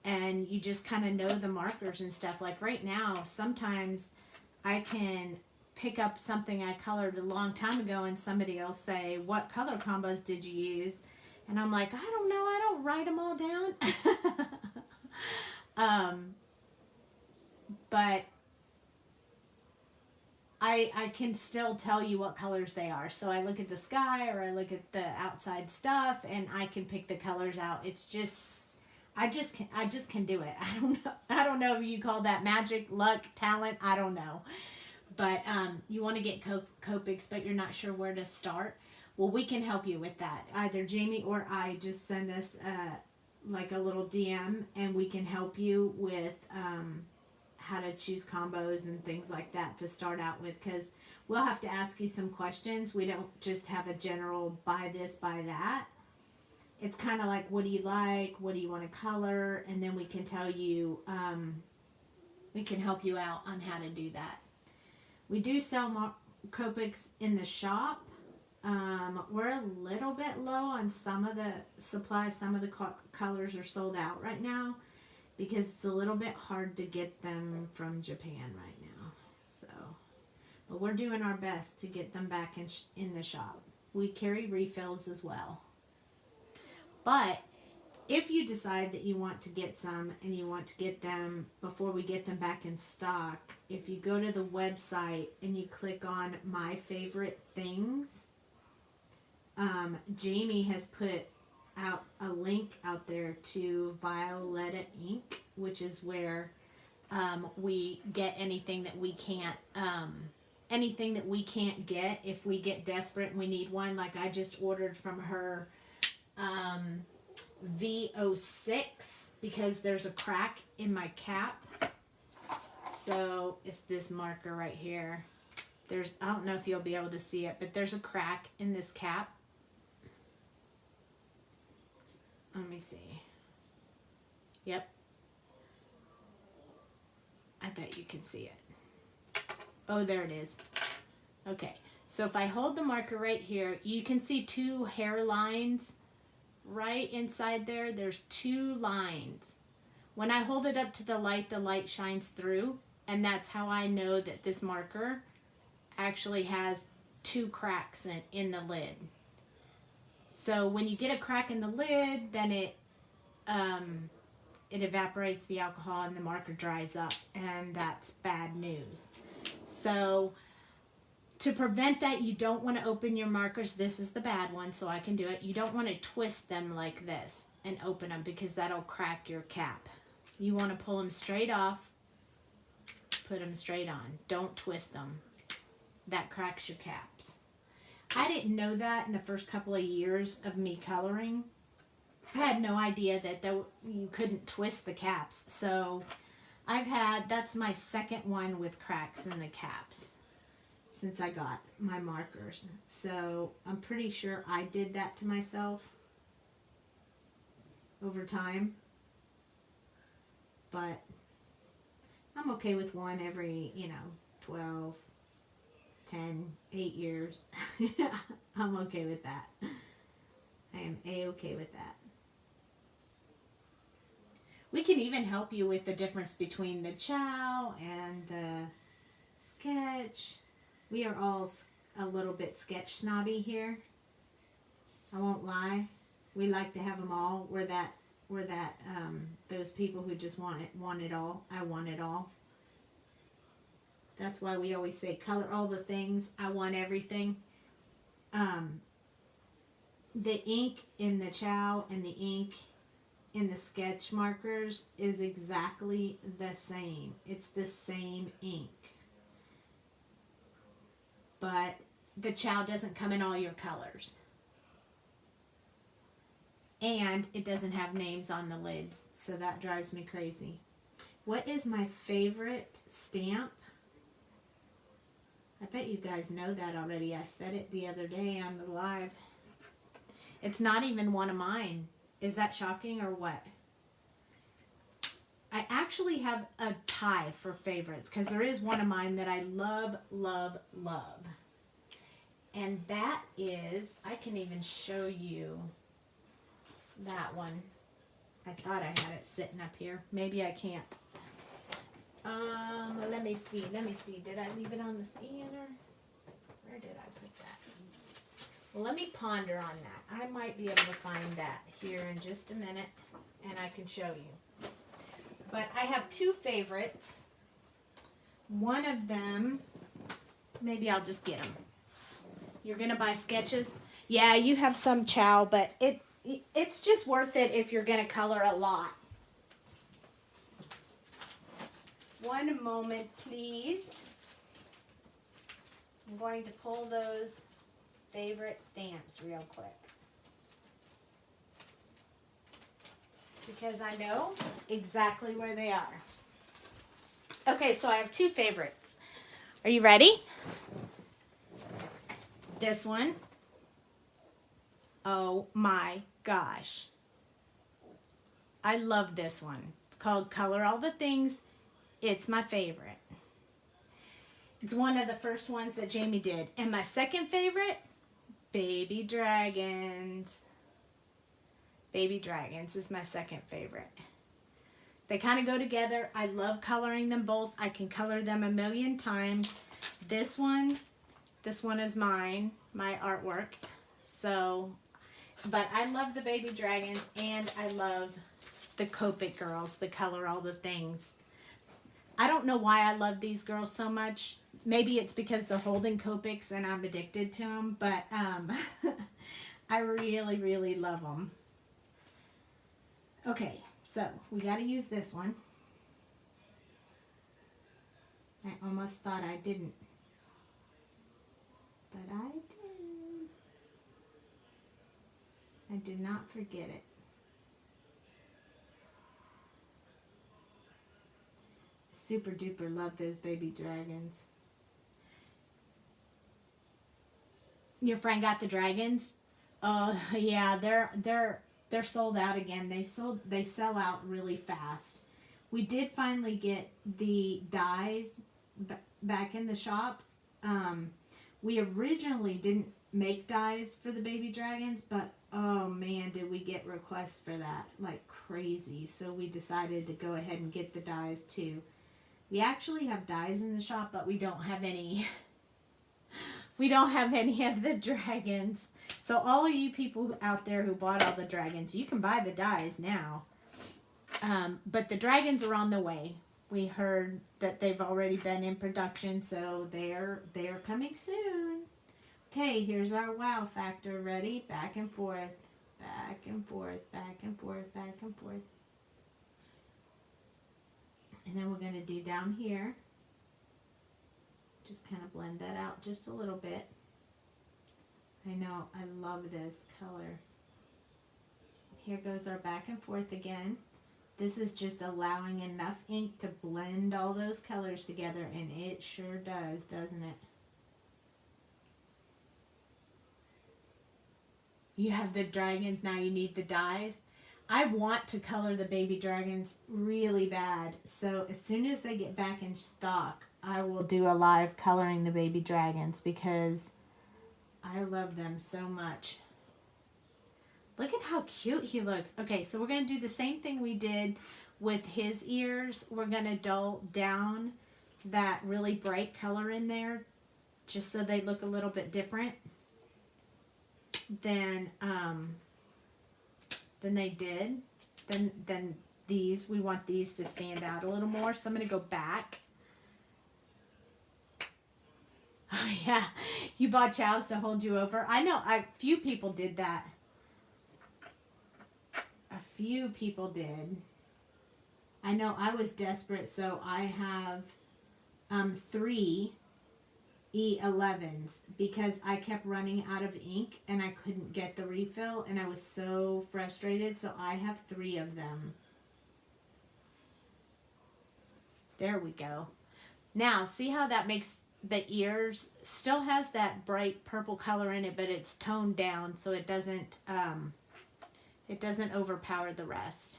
And you just kind of know the markers and stuff. Like right now, sometimes I can pick up something I colored a long time ago and somebody will say, what color combos did you use? And I'm like, I don't know, I don't write them all down. But I can still tell you what colors they are. So I look at the sky or I look at the outside stuff and I can pick the colors out. It's just, I just can do it. I don't know if you call that magic, luck, talent. I don't know. But you want to get Copics, but you're not sure where to start. Well, we can help you with that. Either Jamie or I, just send us like a little DM and we can help you with how to choose combos and things like that to start out with, because we'll have to ask you some questions. We don't just have a general buy this, buy that. It's kind of like, what do you like? What do you want to color? And then we can tell you, we can help you out on how to do that. We do sell Copics in the shop. We're a little bit low on some of the supplies. Some of the colors are sold out right now because it's a little bit hard to get them from Japan right now. So, but we're doing our best to get them back in the shop. We carry refills as well. But if you decide that you want to get some and you want to get them before we get them back in stock, if you go to the website and you click on My Favorite Things, Jamie has put out a link out there to Violetta Ink, which is where we get anything that we can't get if we get desperate and we need one. Like I just ordered from her V06 because there's a crack in my cap. So it's this marker right here. I don't know if you'll be able to see it, but there's a crack in this cap. Let me see. Yep. I bet you can see it. Oh, there it is. Okay. So if I hold the marker right here, you can see two hair lines right inside there. There's two lines. When I hold it up to the light shines through, and that's how I know that this marker actually has two cracks in the lid. So when you get a crack in the lid, then it evaporates the alcohol and the marker dries up, and that's bad news. So to prevent that, you don't want to open your markers. This is the bad one, so I can do it. You don't want to twist them like this and open them because that'll crack your cap. You want to pull them straight off, put them straight on. Don't twist them. That cracks your caps. I didn't know that in the first couple of years of me coloring. I had no idea that you couldn't twist the caps. So that's my second one with cracks in the caps since I got my markers. So I'm pretty sure I did that to myself over time. But I'm okay with one every, 12, 10, 8 years. I'm okay with that. I am A-okay with that. We can even help you with the difference between the chow and the sketch. We are all a little bit sketch snobby here. I won't lie. We like to have them all. We're those people who just want it all. I want it all. That's why we always say color all the things. I want everything. The ink in the chow and the ink in the sketch markers is exactly the same. It's the same ink. But the chow doesn't come in all your colors. And it doesn't have names on the lids, so that drives me crazy. What is my favorite stamp? I bet you guys know that already. I said it the other day on the live. It's not even one of mine. Is that shocking or what? I actually have a tie for favorites because there is one of mine that I love, love, love. And that is, I can even show you that one. I thought I had it sitting up here. Maybe I can't. Let me see. Did I leave it on the scanner? Where did I put that? Well, let me ponder on that. I might be able to find that here in just a minute, and I can show you. But I have two favorites. One of them, maybe I'll just get them. You're going to buy sketches? Yeah, you have some chow, but it's just worth it if you're going to color a lot. One moment, please. I'm going to pull those favorite stamps real quick. Because I know exactly where they are. Okay, so I have two favorites. Are you ready? This one. Oh my gosh. I love this one. It's called Color All the Things. It's my favorite. It's one of the first ones that Jamie did. And my second favorite, Baby Dragons. Baby Dragons is my second favorite. They kind of go together. I love coloring them both. I can color them a million times. This one is mine, my artwork. So, but I love the Baby Dragons and I love the Copic girls, the Color All the Things. I don't know why I love these girls so much. Maybe it's because they're holding Copics and I'm addicted to them, but I really, really love them. Okay, so we got to use this one. I almost thought I didn't, but I did. I did not forget it. Super duper love those Baby Dragons. Your friend got the dragons? Oh yeah, they're sold out again. They sell out really fast. We did finally get the dies back in the shop. We originally didn't make dies for the Baby Dragons, but oh man, did we get requests for that like crazy. So we decided to go ahead and get the dies too. We actually have dies in the shop, but we don't have any. We don't have any of the dragons. So all of you people out there who bought all the dragons, you can buy the dies now. But the dragons are on the way. We heard that they've already been in production, so they're coming soon. Okay, here's our wow factor. Ready? Back and forth, back and forth, back and forth, back and forth. And then we're going to do down here. Just kind of blend that out just a little bit. I know, I love this color. Here goes our back and forth again. This is just allowing enough ink to blend all those colors together, and it sure does, doesn't it? You have the dragons, now you need the dies. I want to color the Baby Dragons really bad, so as soon as they get back in stock, I will do a live coloring the Baby Dragons because I love them so much. Look at how cute he looks. Okay, so we're going to do the same thing we did with his ears. We're going to dull down that really bright color in there just so they look a little bit different than they did. Then these, we want these to stand out a little more. So I'm going to go back. Oh yeah, you bought chows to hold you over. I know a few people did that. A few people did. I know I was desperate, so I have 3 E11s because I kept running out of ink and I couldn't get the refill and I was so frustrated, so I have 3 of them. There we go. Now, see how that makes the ears, still has that bright purple color in it, but it's toned down so it doesn't overpower the rest.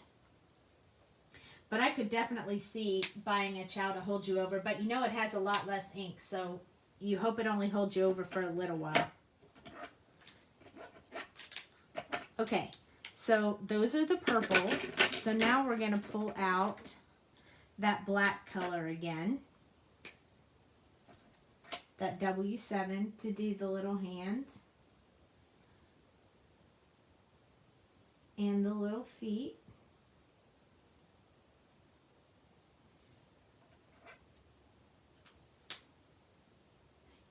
But I could definitely see buying a chow to hold you over. But you know it has a lot less ink, so you hope it only holds you over for a little while. Okay, so those are the purples. So now we're going to pull out that black color again. That W7 to do the little hands. And the little feet.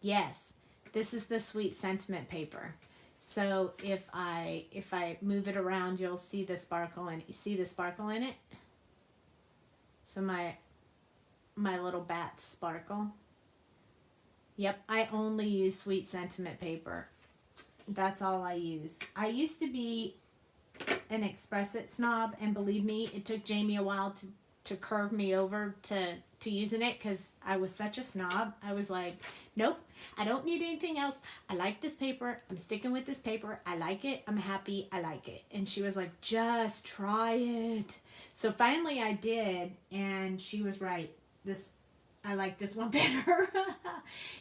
Yes, this is the Sweet Sentiment paper. So if I move it around, you'll see the sparkle in it. You see the sparkle in it? So my little bats sparkle. Yep, I only use Sweet Sentiment paper. That's all I use. I used to be an Express It snob, and believe me, it took Jamie a while to curve me over to using it, because I was such a snob. I was like, nope, I don't need anything else. I like this paper. I'm sticking with this paper. I like it. I'm happy. I like it. And she was like, just try it. So finally I did, and she was right. I like this one better.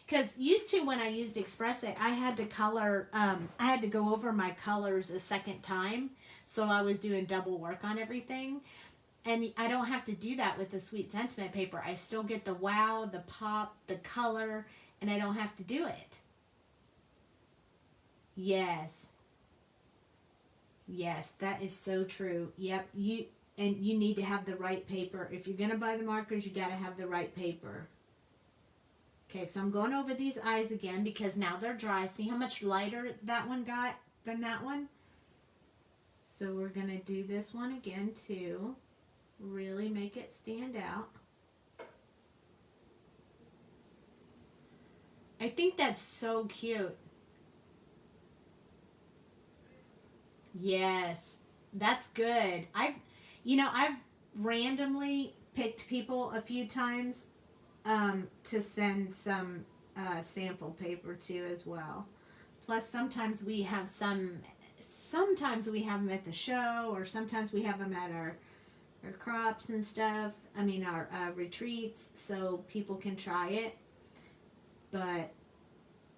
Because used to, when I used Express It, I had to color, I had to go over my colors a second time. So I was doing double work on everything. And I don't have to do that with the Sweet Sentiment paper. I still get the wow, the pop, the color, and I don't have to do it. Yes. Yes, that is so true. Yep, you need to have the right paper. If you're going to buy the markers, you got to have the right paper. Okay, so I'm going over these eyes again because now they're dry. See how much lighter that one got than that one? So we're going to do this one again too. Really make it stand out. I think that's so cute. Yes, that's good. I've randomly picked people a few times to send some sample paper to as well. Plus, sometimes we have sometimes we have them at the show, or sometimes we have them at our crops and stuff. I mean, our retreats, so people can try it. But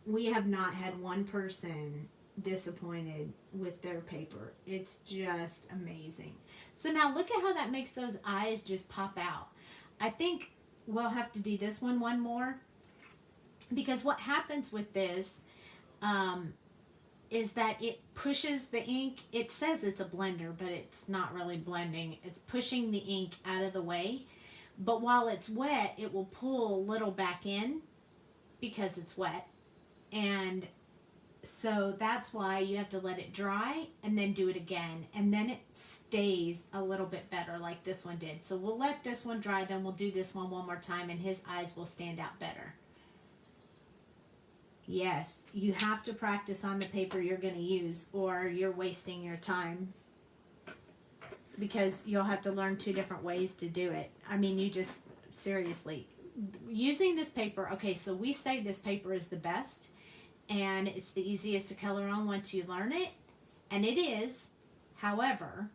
we have not had one person disappointed with their paper. It's just amazing. So now look at how that makes those eyes just pop out. I think we'll have to do this one more, because what happens with this is that it pushes the ink. It says it's a blender, but it's not really blending. It's pushing the ink out of the way. But while it's wet, it will pull a little back in because it's wet. And so that's why you have to let it dry and then do it again. And then it stays a little bit better like this one did. So we'll let this one dry, then we'll do this one more time, and his eyes will stand out better. Yes, you have to practice on the paper you're going to use, or you're wasting your time, because you'll have to learn 2 different ways to do it. I mean, you just, seriously, using this paper, okay, so we say this paper is the best, and it's the easiest to color on once you learn it, and it is. However,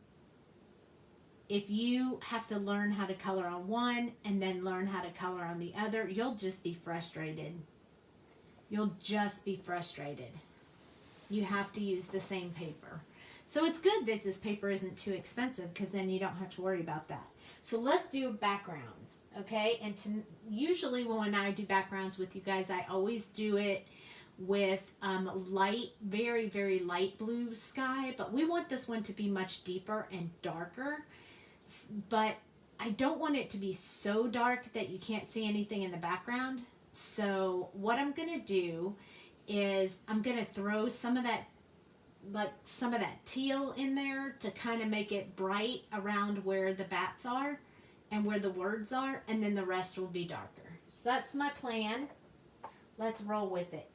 if you have to learn how to color on one and then learn how to color on the other, you'll just be frustrated. You'll just be frustrated. You have to use the same paper. So it's good that this paper isn't too expensive, because then you don't have to worry about that. So let's do backgrounds, okay? And usually when I do backgrounds with you guys, I always do it with light, very, very light blue sky. But we want this one to be much deeper and darker. But I don't want it to be so dark that you can't see anything in the background. So what I'm going to do is I'm going to throw some of that teal in there to kind of make it bright around where the bats are and where the words are, and then the rest will be darker. So that's my plan. Let's roll with it.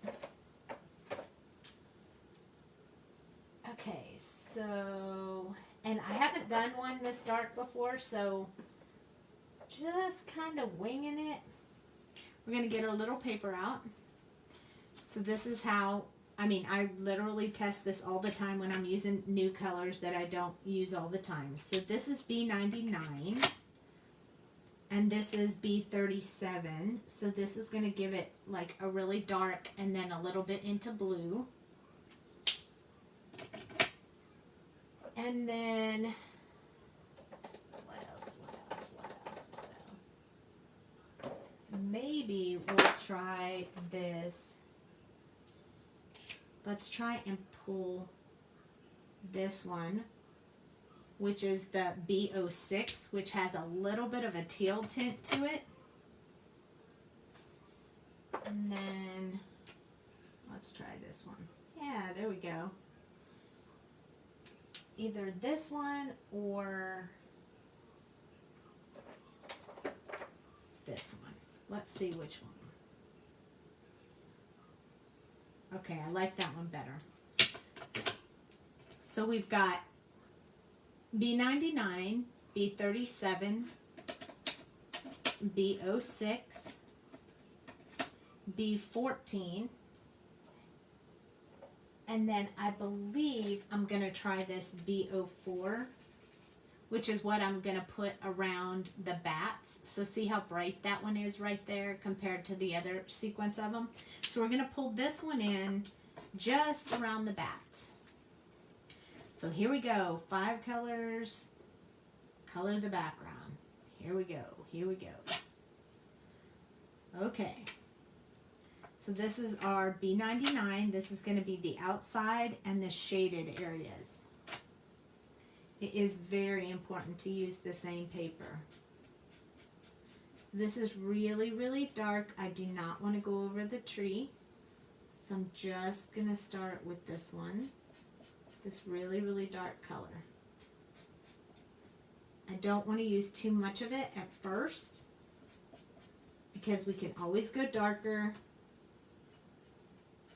Okay, so, and I haven't done one this dark before, so just kind of winging it. We're going to get our little paper out. So this is how, I mean, I literally test this all the time when I'm using new colors that I don't use all the time. So this is B99. And this is B37, so this is going to give it like a really dark and then a little bit into blue. And then, what else? Maybe we'll try this. Let's try and pull this one, which is the B06, which has a little bit of a teal tint to it. And then, let's try this one. Yeah, there we go. Either this one or this one. Let's see which one. Okay, I like that one better. So we've got B99, B37, B06, B14, and then I believe I'm going to try this B04, which is what I'm going to put around the bats. So see how bright that one is right there compared to the other sequence of them. So we're going to pull this one in just around the bats. So here we go, 5 colors, color the background. Here we go, here we go. Okay, so this is our B99. This is going to be the outside and the shaded areas. It is very important to use the same paper. So this is really, really dark. I do not want to go over the tree. So I'm just going to start with this one. This really, really dark color. I don't want to use too much of it at first because we can always go darker,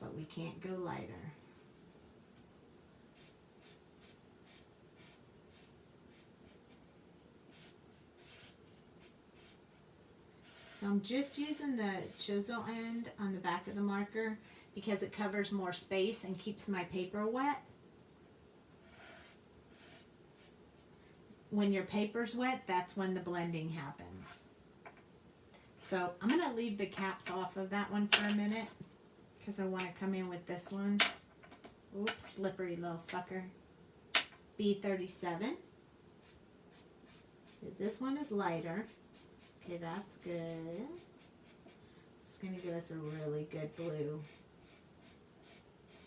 but we can't go lighter. So I'm just using the chisel end on the back of the marker because it covers more space and keeps my paper wet. When your paper's wet, that's when the blending happens. So I'm going to leave the caps off of that one for a minute because I want to come in with this one. Oops, slippery little sucker. B37. This one is lighter. Okay, that's good. This is going to give us a really good blue.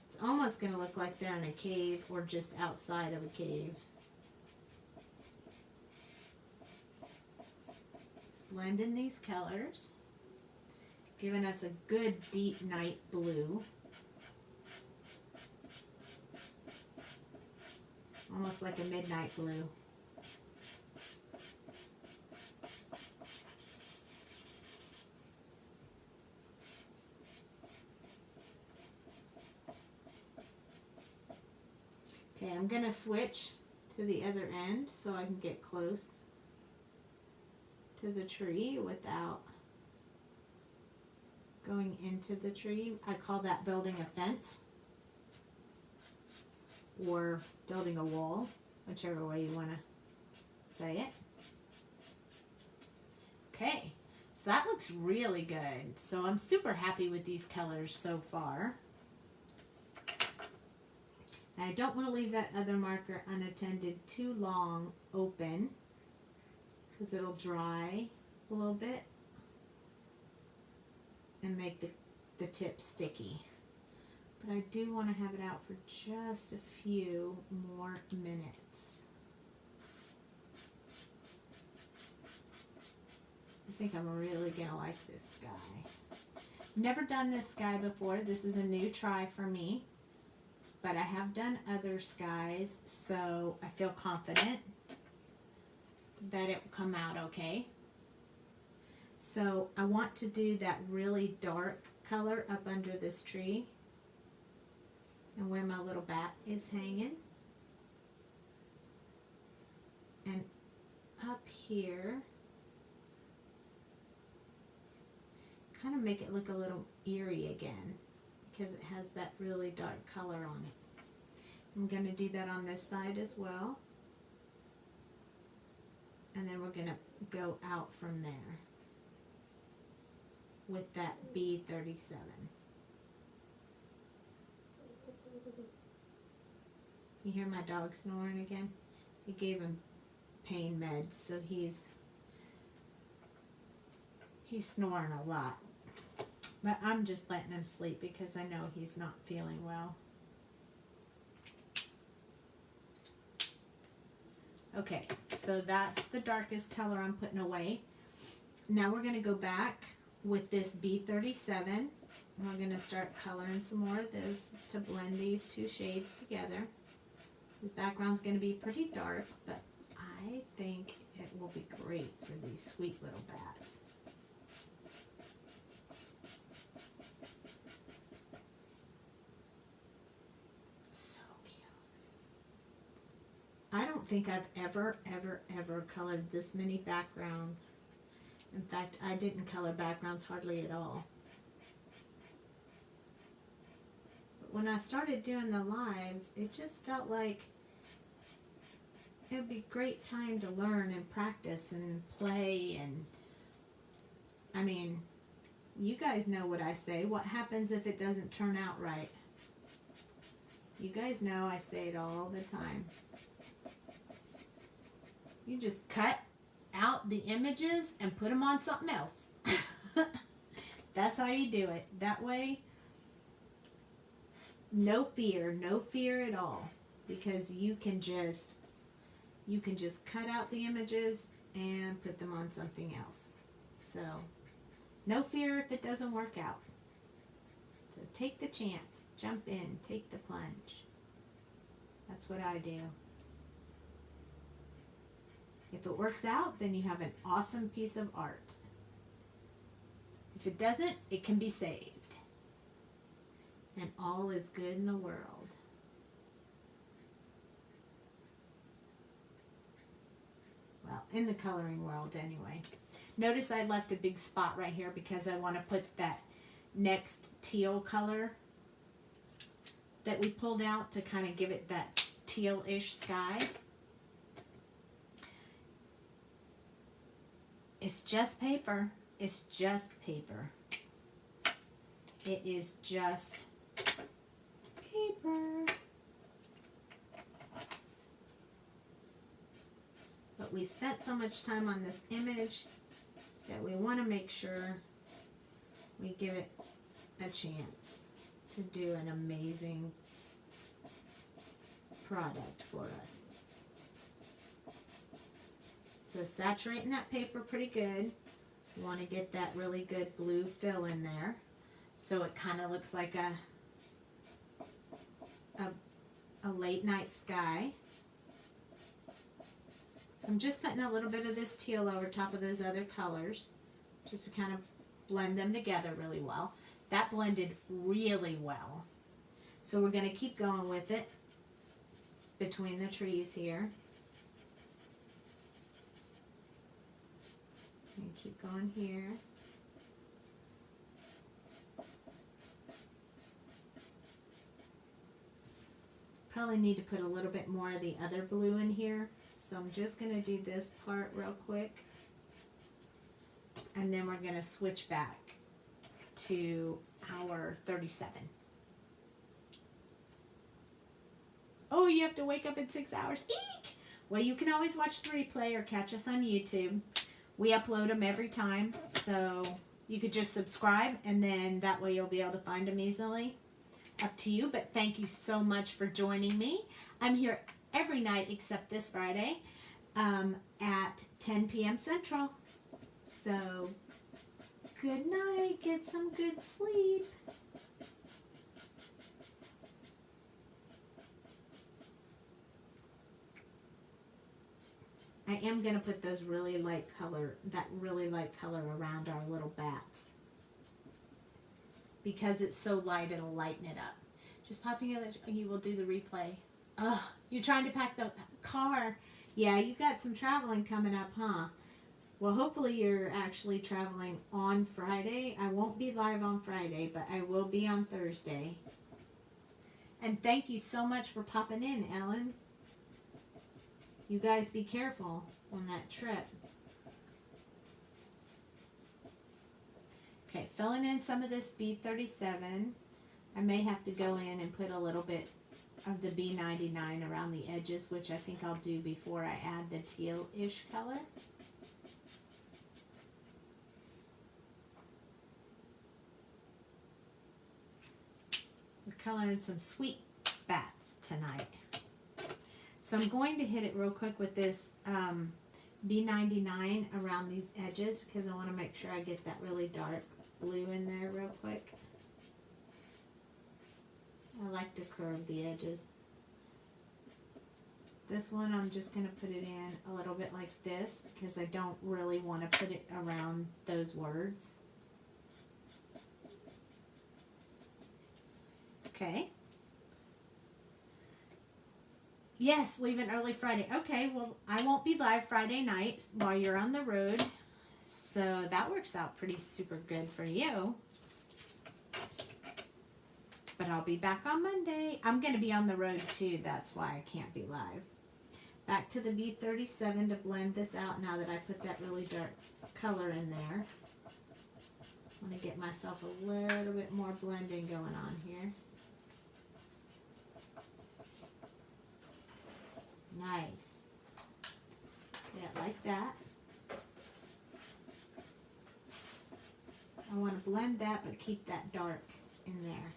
It's almost going to look like they're in a cave or just outside of a cave. Blend in these colors, giving us a good deep night blue. Almost like a midnight blue. Okay, I'm going to switch to the other end so I can get close to the tree without going into the tree. I call that building a fence or building a wall, whichever way you want to say it. Okay, so that looks really good. So I'm super happy with these colors so far. And I don't want to leave that other marker unattended too long open, because it'll dry a little bit and make the tip sticky. But I do want to have it out for just a few more minutes. I think I'm really going to like this guy. Never done this sky before. This is a new try for me. But I have done other skies, so I feel confident that it will come out okay. So I want to do that really dark color up under this tree and where my little bat is hanging. And up here, kind of make it look a little eerie again because it has that really dark color on it. I'm going to do that on this side as well. And then we're going to go out from there with that B37. You hear my dog snoring again? He gave him pain meds, so he's snoring a lot. But I'm just letting him sleep because I know he's not feeling well. Okay, so that's the darkest color I'm putting away. Now we're going to go back with this B37. We're going to start coloring some more of this to blend these two shades together. This background's going to be pretty dark, but I think it will be great for these sweet little bats. So cute. I don't think I've ever colored this many backgrounds. In fact, I didn't color backgrounds hardly at all. When I started doing the lives, it just felt like it would be a great time to learn and practice and play. And I mean, you guys know what I say. What happens if it doesn't turn out right? You guys know I say it all the time. You just cut out the images and put them on something else. That's how you do it. That way, no fear at all, because you can just cut out the images and put them on something else. So no fear if it doesn't work out. So take the chance, jump in, take the plunge. That's what I do. If it works out, then you have an awesome piece of art. If it doesn't, it can be saved. And all is good in the world. Well, in the coloring world anyway. Notice I left a big spot right here because I want to put that next teal color that we pulled out to kind of give it that teal-ish sky. It's just paper. It's just paper. It is just paper. But we spent so much time on this image that we want to make sure we give it a chance to do an amazing product for us. So saturating that paper pretty good. You want to get that really good blue fill in there, so it kind of looks like a late night sky. So I'm just putting a little bit of this teal over top of those other colors, just to kind of blend them together really well. That blended really well. So we're going to keep going with it between the trees here. And keep going here. Probably need to put a little bit more of the other blue in here. So I'm just going to do this part real quick. And then we're going to switch back to our 37. Oh, you have to wake up in 6 hours. Eek! Well, you can always watch the replay or catch us on YouTube. We upload them every time, so you could just subscribe, and then that way you'll be able to find them easily. Up to you, but thank you so much for joining me. I'm here every night except this Friday at 10 p.m. Central. So, good night. Get some good sleep. I am going to put those really light color, that really light color around our little bats. Because it's so light, it'll lighten it up. Just popping it, you will do the replay. Ugh, you're trying to pack the car. Yeah, you got some traveling coming up, huh? Well, hopefully you're actually traveling on Friday. I won't be live on Friday, but I will be on Thursday. And thank you so much for popping in, Ellen. You guys be careful on that trip. Okay, filling in some of this B37. I may have to go in and put a little bit of the B99 around the edges, which I think I'll do before I add the teal-ish color. We're coloring some sweet bats tonight. So I'm going to hit it real quick with this B99 around these edges because I want to make sure I get that really dark blue in there real quick. I like to curve the edges. This one I'm just going to put it in a little bit like this because I don't really want to put it around those words. Okay. Yes, leaving early Friday. Okay, well, I won't be live Friday night while you're on the road. So that works out pretty super good for you. But I'll be back on Monday. I'm going to be on the road too. That's why I can't be live. Back to the B37 to blend this out now that I put that really dark color in there. I want to get myself a little bit more blending going on here. Nice. Yeah, like that. I want to blend that but keep that dark in there.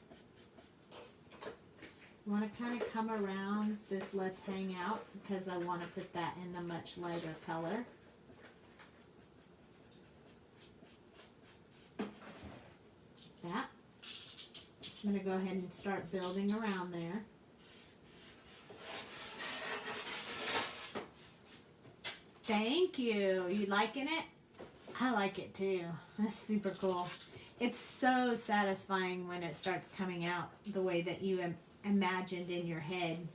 I want to kind of come around this Let's Hang Out because I want to put that in the much lighter color. That. So I'm going to go ahead and start building around there. Thank you. You liking it? I like it too. That's super cool. It's so satisfying when it starts coming out the way that you imagined in your head.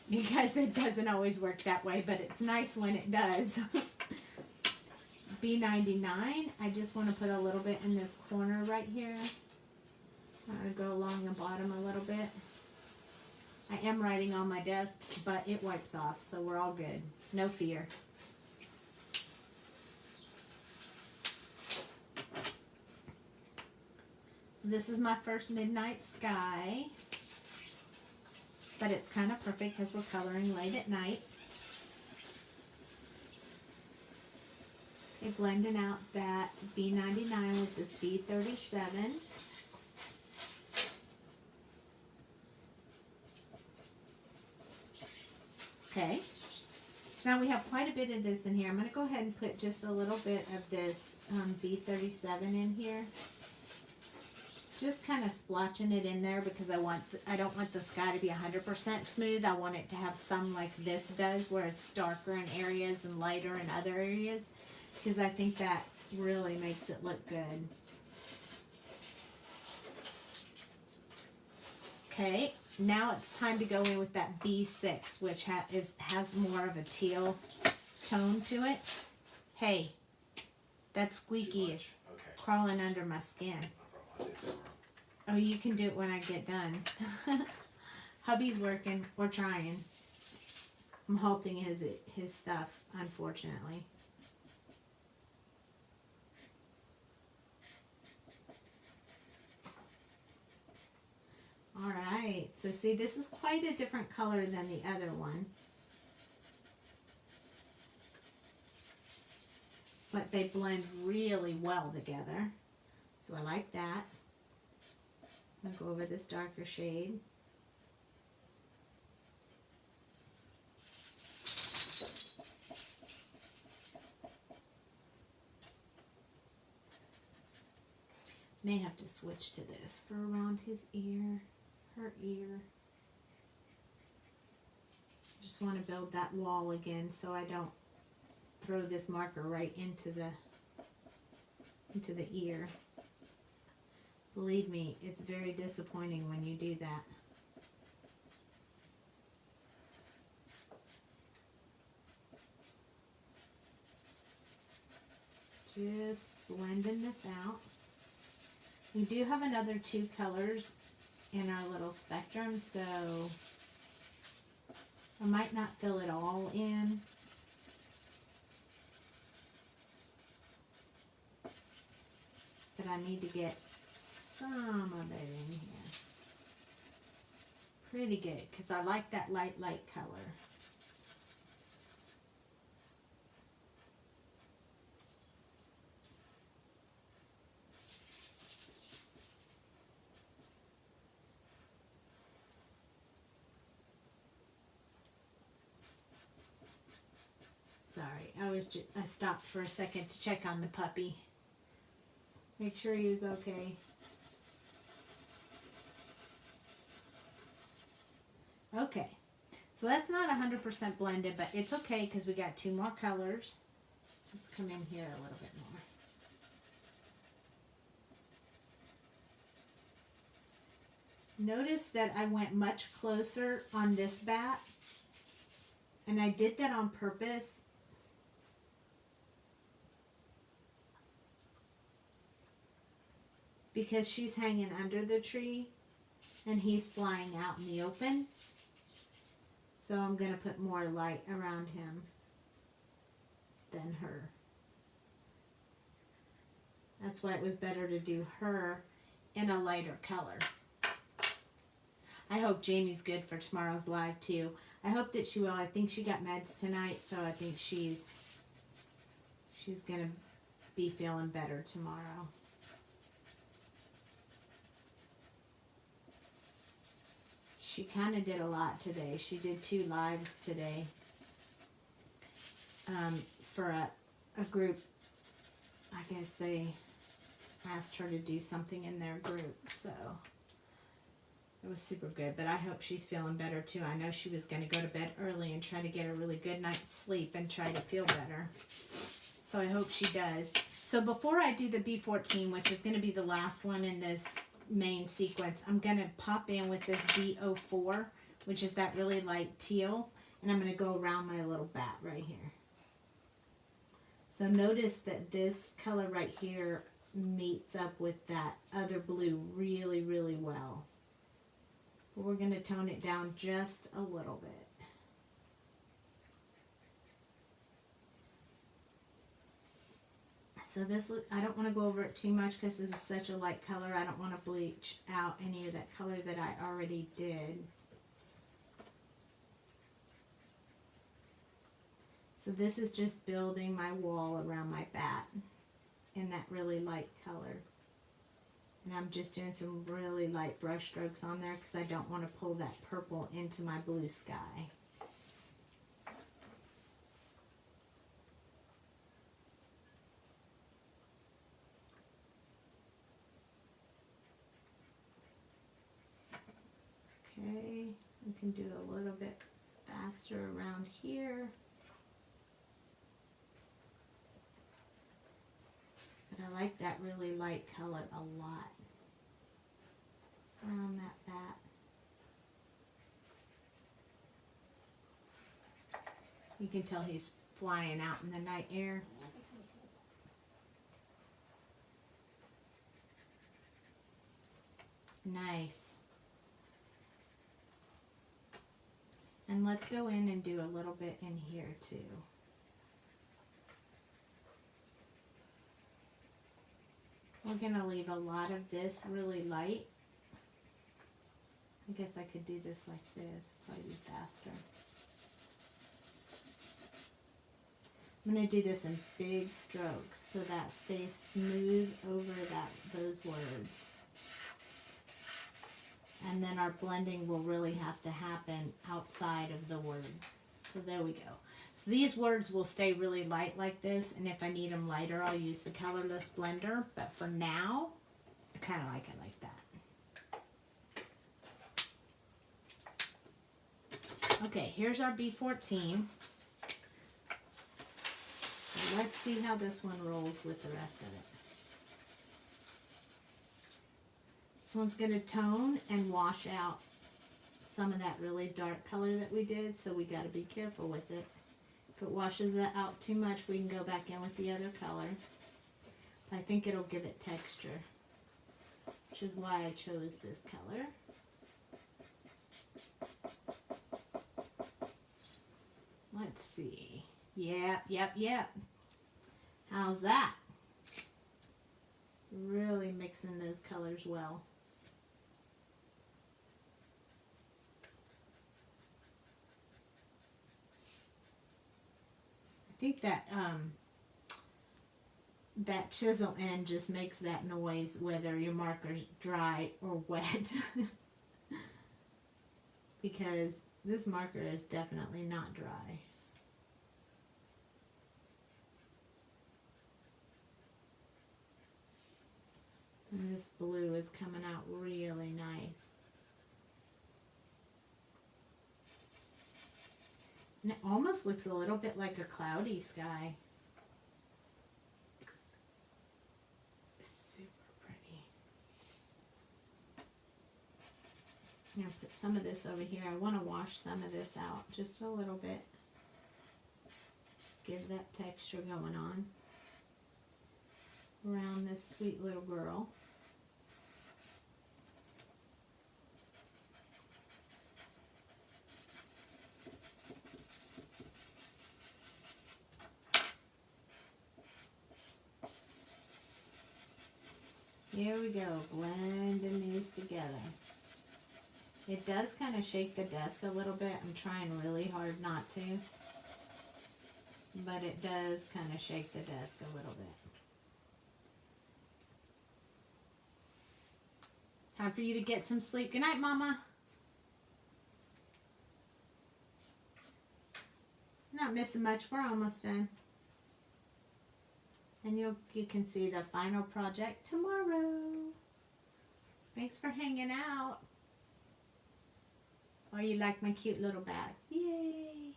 Because it doesn't always work that way, but it's nice when it does. B99, I just want to put a little bit in this corner right here. I'm going to go along the bottom a little bit. I am writing on my desk, but it wipes off, so we're all good. No fear. So this is my first Midnight Sky, but it's kind of perfect because we're coloring late at night. Okay, blending out that B99 with this B37. Okay, so now we have quite a bit of this in here. I'm going to go ahead and put just a little bit of this B37 in here. Just kind of splotching it in there because I don't want the sky to be 100% smooth. I want it to have some like this does where it's darker in areas and lighter in other areas because I think that really makes it look good. Okay. Now it's time to go in with that B6, which has more of a teal tone to it. Hey, that squeaky is crawling under my skin. Oh, you can do it when I get done. Hubby's working or trying. I'm halting his stuff, unfortunately. Alright, so see, this is quite a different color than the other one. But they blend really well together. So I like that. I'm going to go over this darker shade. May have to switch to this for around his ear. Her ear. Just want to build that wall again so I don't throw this marker right into the ear. Believe me, it's very disappointing when you do that. Just blending this out. We do have another 2 colors in our little spectrum, so I might not fill it all in. But I need to get some of it in here. Pretty good, because I like that light color. Sorry, I stopped for a second to check on the puppy. Make sure he was okay. Okay, so that's not 100% blended, but it's okay because we got 2 more colors. Let's come in here a little bit more. Notice that I went much closer on this bat, and I did that on purpose. Because she's hanging under the tree and he's flying out in the open. So I'm going to put more light around him than her. That's why it was better to do her in a lighter color. I hope Jamie's good for tomorrow's live too. I hope that she will. I think she got meds tonight, so I think she's going to be feeling better tomorrow. She kind of did a lot today. She did 2 lives today for a group. I guess they asked her to do something in their group, so it was super good. But I hope she's feeling better too. I know she was going to go to bed early and try to get a really good night's sleep and try to feel better. So I hope she does. So before I do the B14, which is going to be the last one in this main sequence, I'm going to pop in with this B04, which is that really light teal, and I'm going to go around my little bat right here. So notice that this color right here meets up with that other blue really, really well. But we're going to tone it down just a little bit. So this, I don't want to go over it too much because this is such a light color. I don't want to bleach out any of that color that I already did. So this is just building my wall around my bat in that really light color. And I'm just doing some really light brush strokes on there because I don't want to pull that purple into my blue sky. Okay, we can do a little bit faster around here. But I like that really light color a lot around that bat. You can tell he's flying out in the night air. Nice. And let's go in and do a little bit in here too. We're going to leave a lot of this really light. I guess I could do this like this, probably be faster. I'm going to do this in big strokes so that stays smooth over those words. And then our blending will really have to happen outside of the words. So there we go. So these words will stay really light like this, and if I need them lighter, I'll use the colorless blender. But for now, I kind of like it like that. Okay, here's our B14. So let's see how this one rolls with the rest of it. This one's going to tone and wash out some of that really dark color that we did, so we got to be careful with it. If it washes that out too much, we can go back in with the other color. I think it'll give it texture, which is why I chose this color. see. Yep. How's that? Really mixing those colors well. I think that that chisel end just makes that noise whether your marker's dry or wet. Because this marker is definitely not dry. And this blue is coming out really nice. And it almost looks a little bit like a cloudy sky. Super pretty. I'm going to put some of this over here. I want to wash some of this out just a little bit. Give that texture going on around this sweet little girl. Here we go, blending these together. It does kind of shake the desk a little bit. I'm trying really hard not to. But it does kind of shake the desk a little bit. Time for you to get some sleep. Good night, Mama. Not missing much. We're almost done. And you can see the final project tomorrow. Thanks for hanging out. Oh, you like my cute little bats. Yay.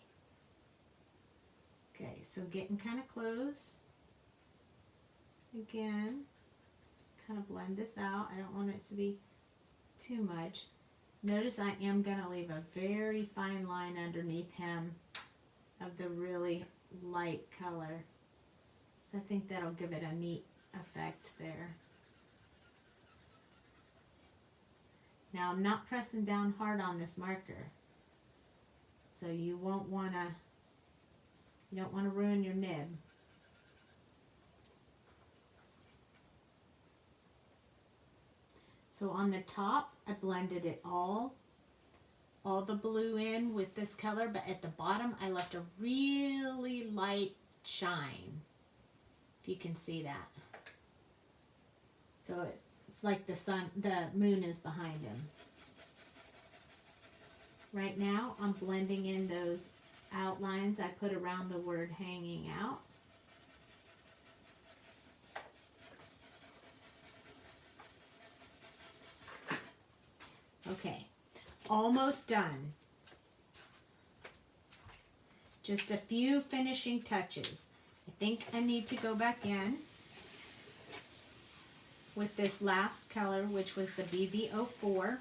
Okay, so getting kind of close. Again, kind of blend this out. I don't want it to be too much. Notice I am going to leave a very fine line underneath him of the really light color. So I think that'll give it a neat effect there. Now I'm not pressing down hard on this marker. So you don't want to ruin your nib. So on the top, I blended it all the blue in with this color, but at the bottom, I left a really light shine. If you can see that. So it's like the moon is behind him. Right now, I'm blending in those outlines I put around the word hanging out. Okay, almost done. Just a few finishing touches. I think I need to go back in with this last color, which was the BB04.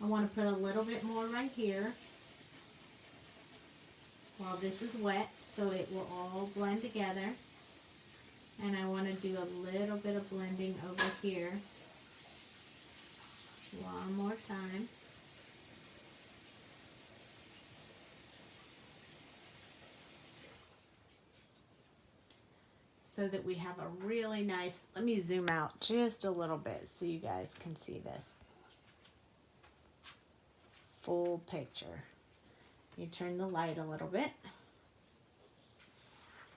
I want to put a little bit more right here while this is wet so it will all blend together. And I want to do a little bit of blending over here. One more time. So that we have a really nice, let me zoom out just a little bit so you guys can see this. Full picture. You turn the light a little bit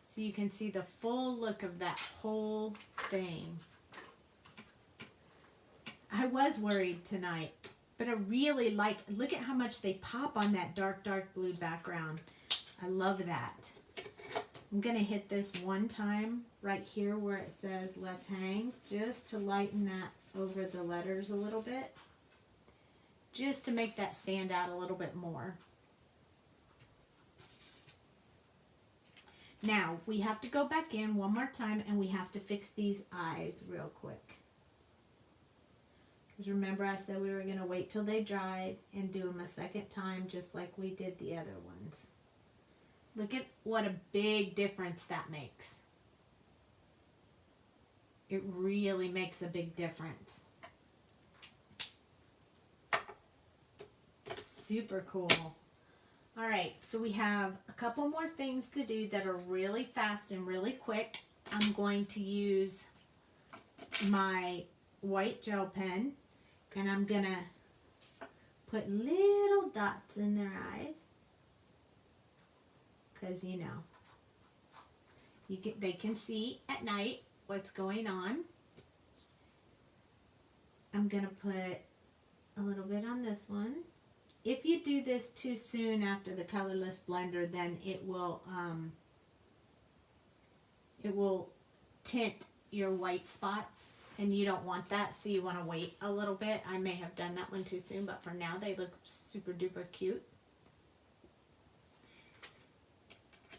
so you can see the full look of that whole thing. I was worried tonight, but I really look at how much they pop on that dark blue background. I love that. I'm going to hit this one time right here where it says let's hang, just to lighten that over the letters a little bit, just to make that stand out a little bit more. Now, we have to go back in one more time and we have to fix these eyes real quick. Because remember I said we were going to wait till they dried and do them a second time just like we did the other ones. Look at what a big difference that makes. It really makes a big difference. Super cool. All right, so we have a couple more things to do that are really fast and really quick. I'm going to use my white gel pen, and I'm going to put little dots in their eyes, because, you know, they can see at night what's going on. I'm going to put a little bit on this one. If you do this too soon after the colorless blender, then it will tint your white spots, and you don't want that, so you want to wait a little bit. I may have done that one too soon, but for now they look super duper cute.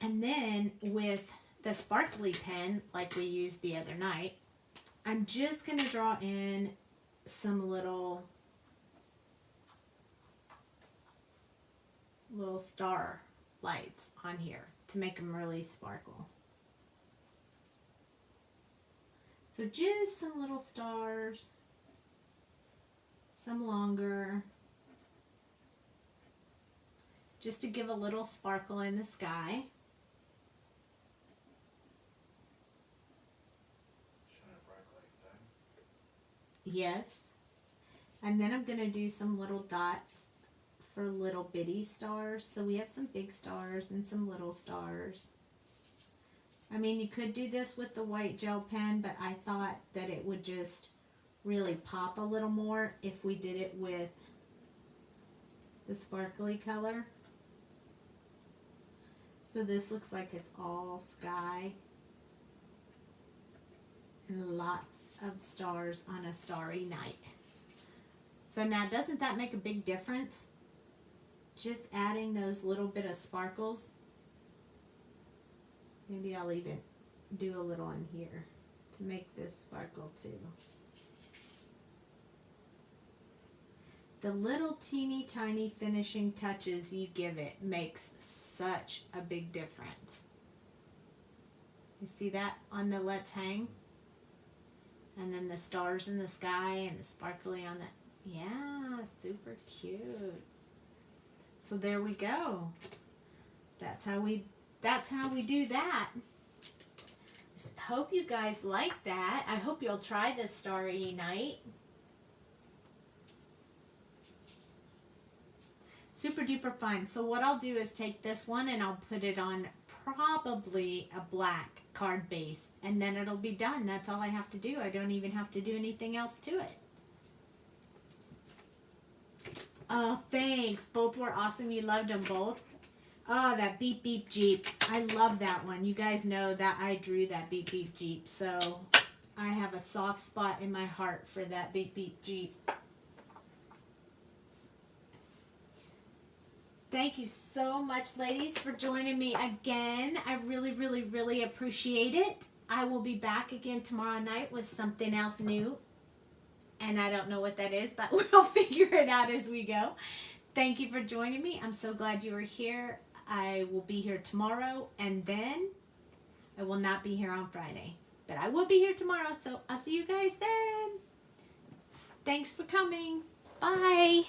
And then with the sparkly pen, like we used the other night, I'm just going to draw in some little star lights on here to make them really sparkle. So just some little stars, some longer, just to give a little sparkle in the sky. Yes. And then I'm going to do some little dots for little bitty stars. So we have some big stars and some little stars. I mean, you could do this with the white gel pen, but I thought that it would just really pop a little more if we did it with the sparkly color. So this looks like it's all sky and lots of stars on a starry night. So now, doesn't that make a big difference? Just adding those little bit of sparkles. Maybe I'll even do a little in here to make this sparkle too. The little teeny tiny finishing touches you give it makes such a big difference. You see that on the let's hang? And then the stars in the sky and the sparkly on the, yeah, super cute. So there we go. That's how we do that. I hope you guys like that. I hope you'll try this starry night. Super duper fun. So what I'll do is take this one and I'll put it on probably a black card base, and then it'll be done. That's all I have to do. I don't even have to do anything else to it. Oh, thanks. Both were awesome. You loved them both. Oh, that Beep Beep Jeep. I love that one. You guys know that I drew that Beep Beep Jeep, so I have a soft spot in my heart for that Beep Beep Jeep. Thank you so much, ladies, for joining me again. I really, really, really appreciate it. I will be back again tomorrow night with something else new. And I don't know what that is, but we'll figure it out as we go. Thank you for joining me. I'm so glad you were here. I will be here tomorrow, and then I will not be here on Friday. But I will be here tomorrow, so I'll see you guys then. Thanks for coming. Bye.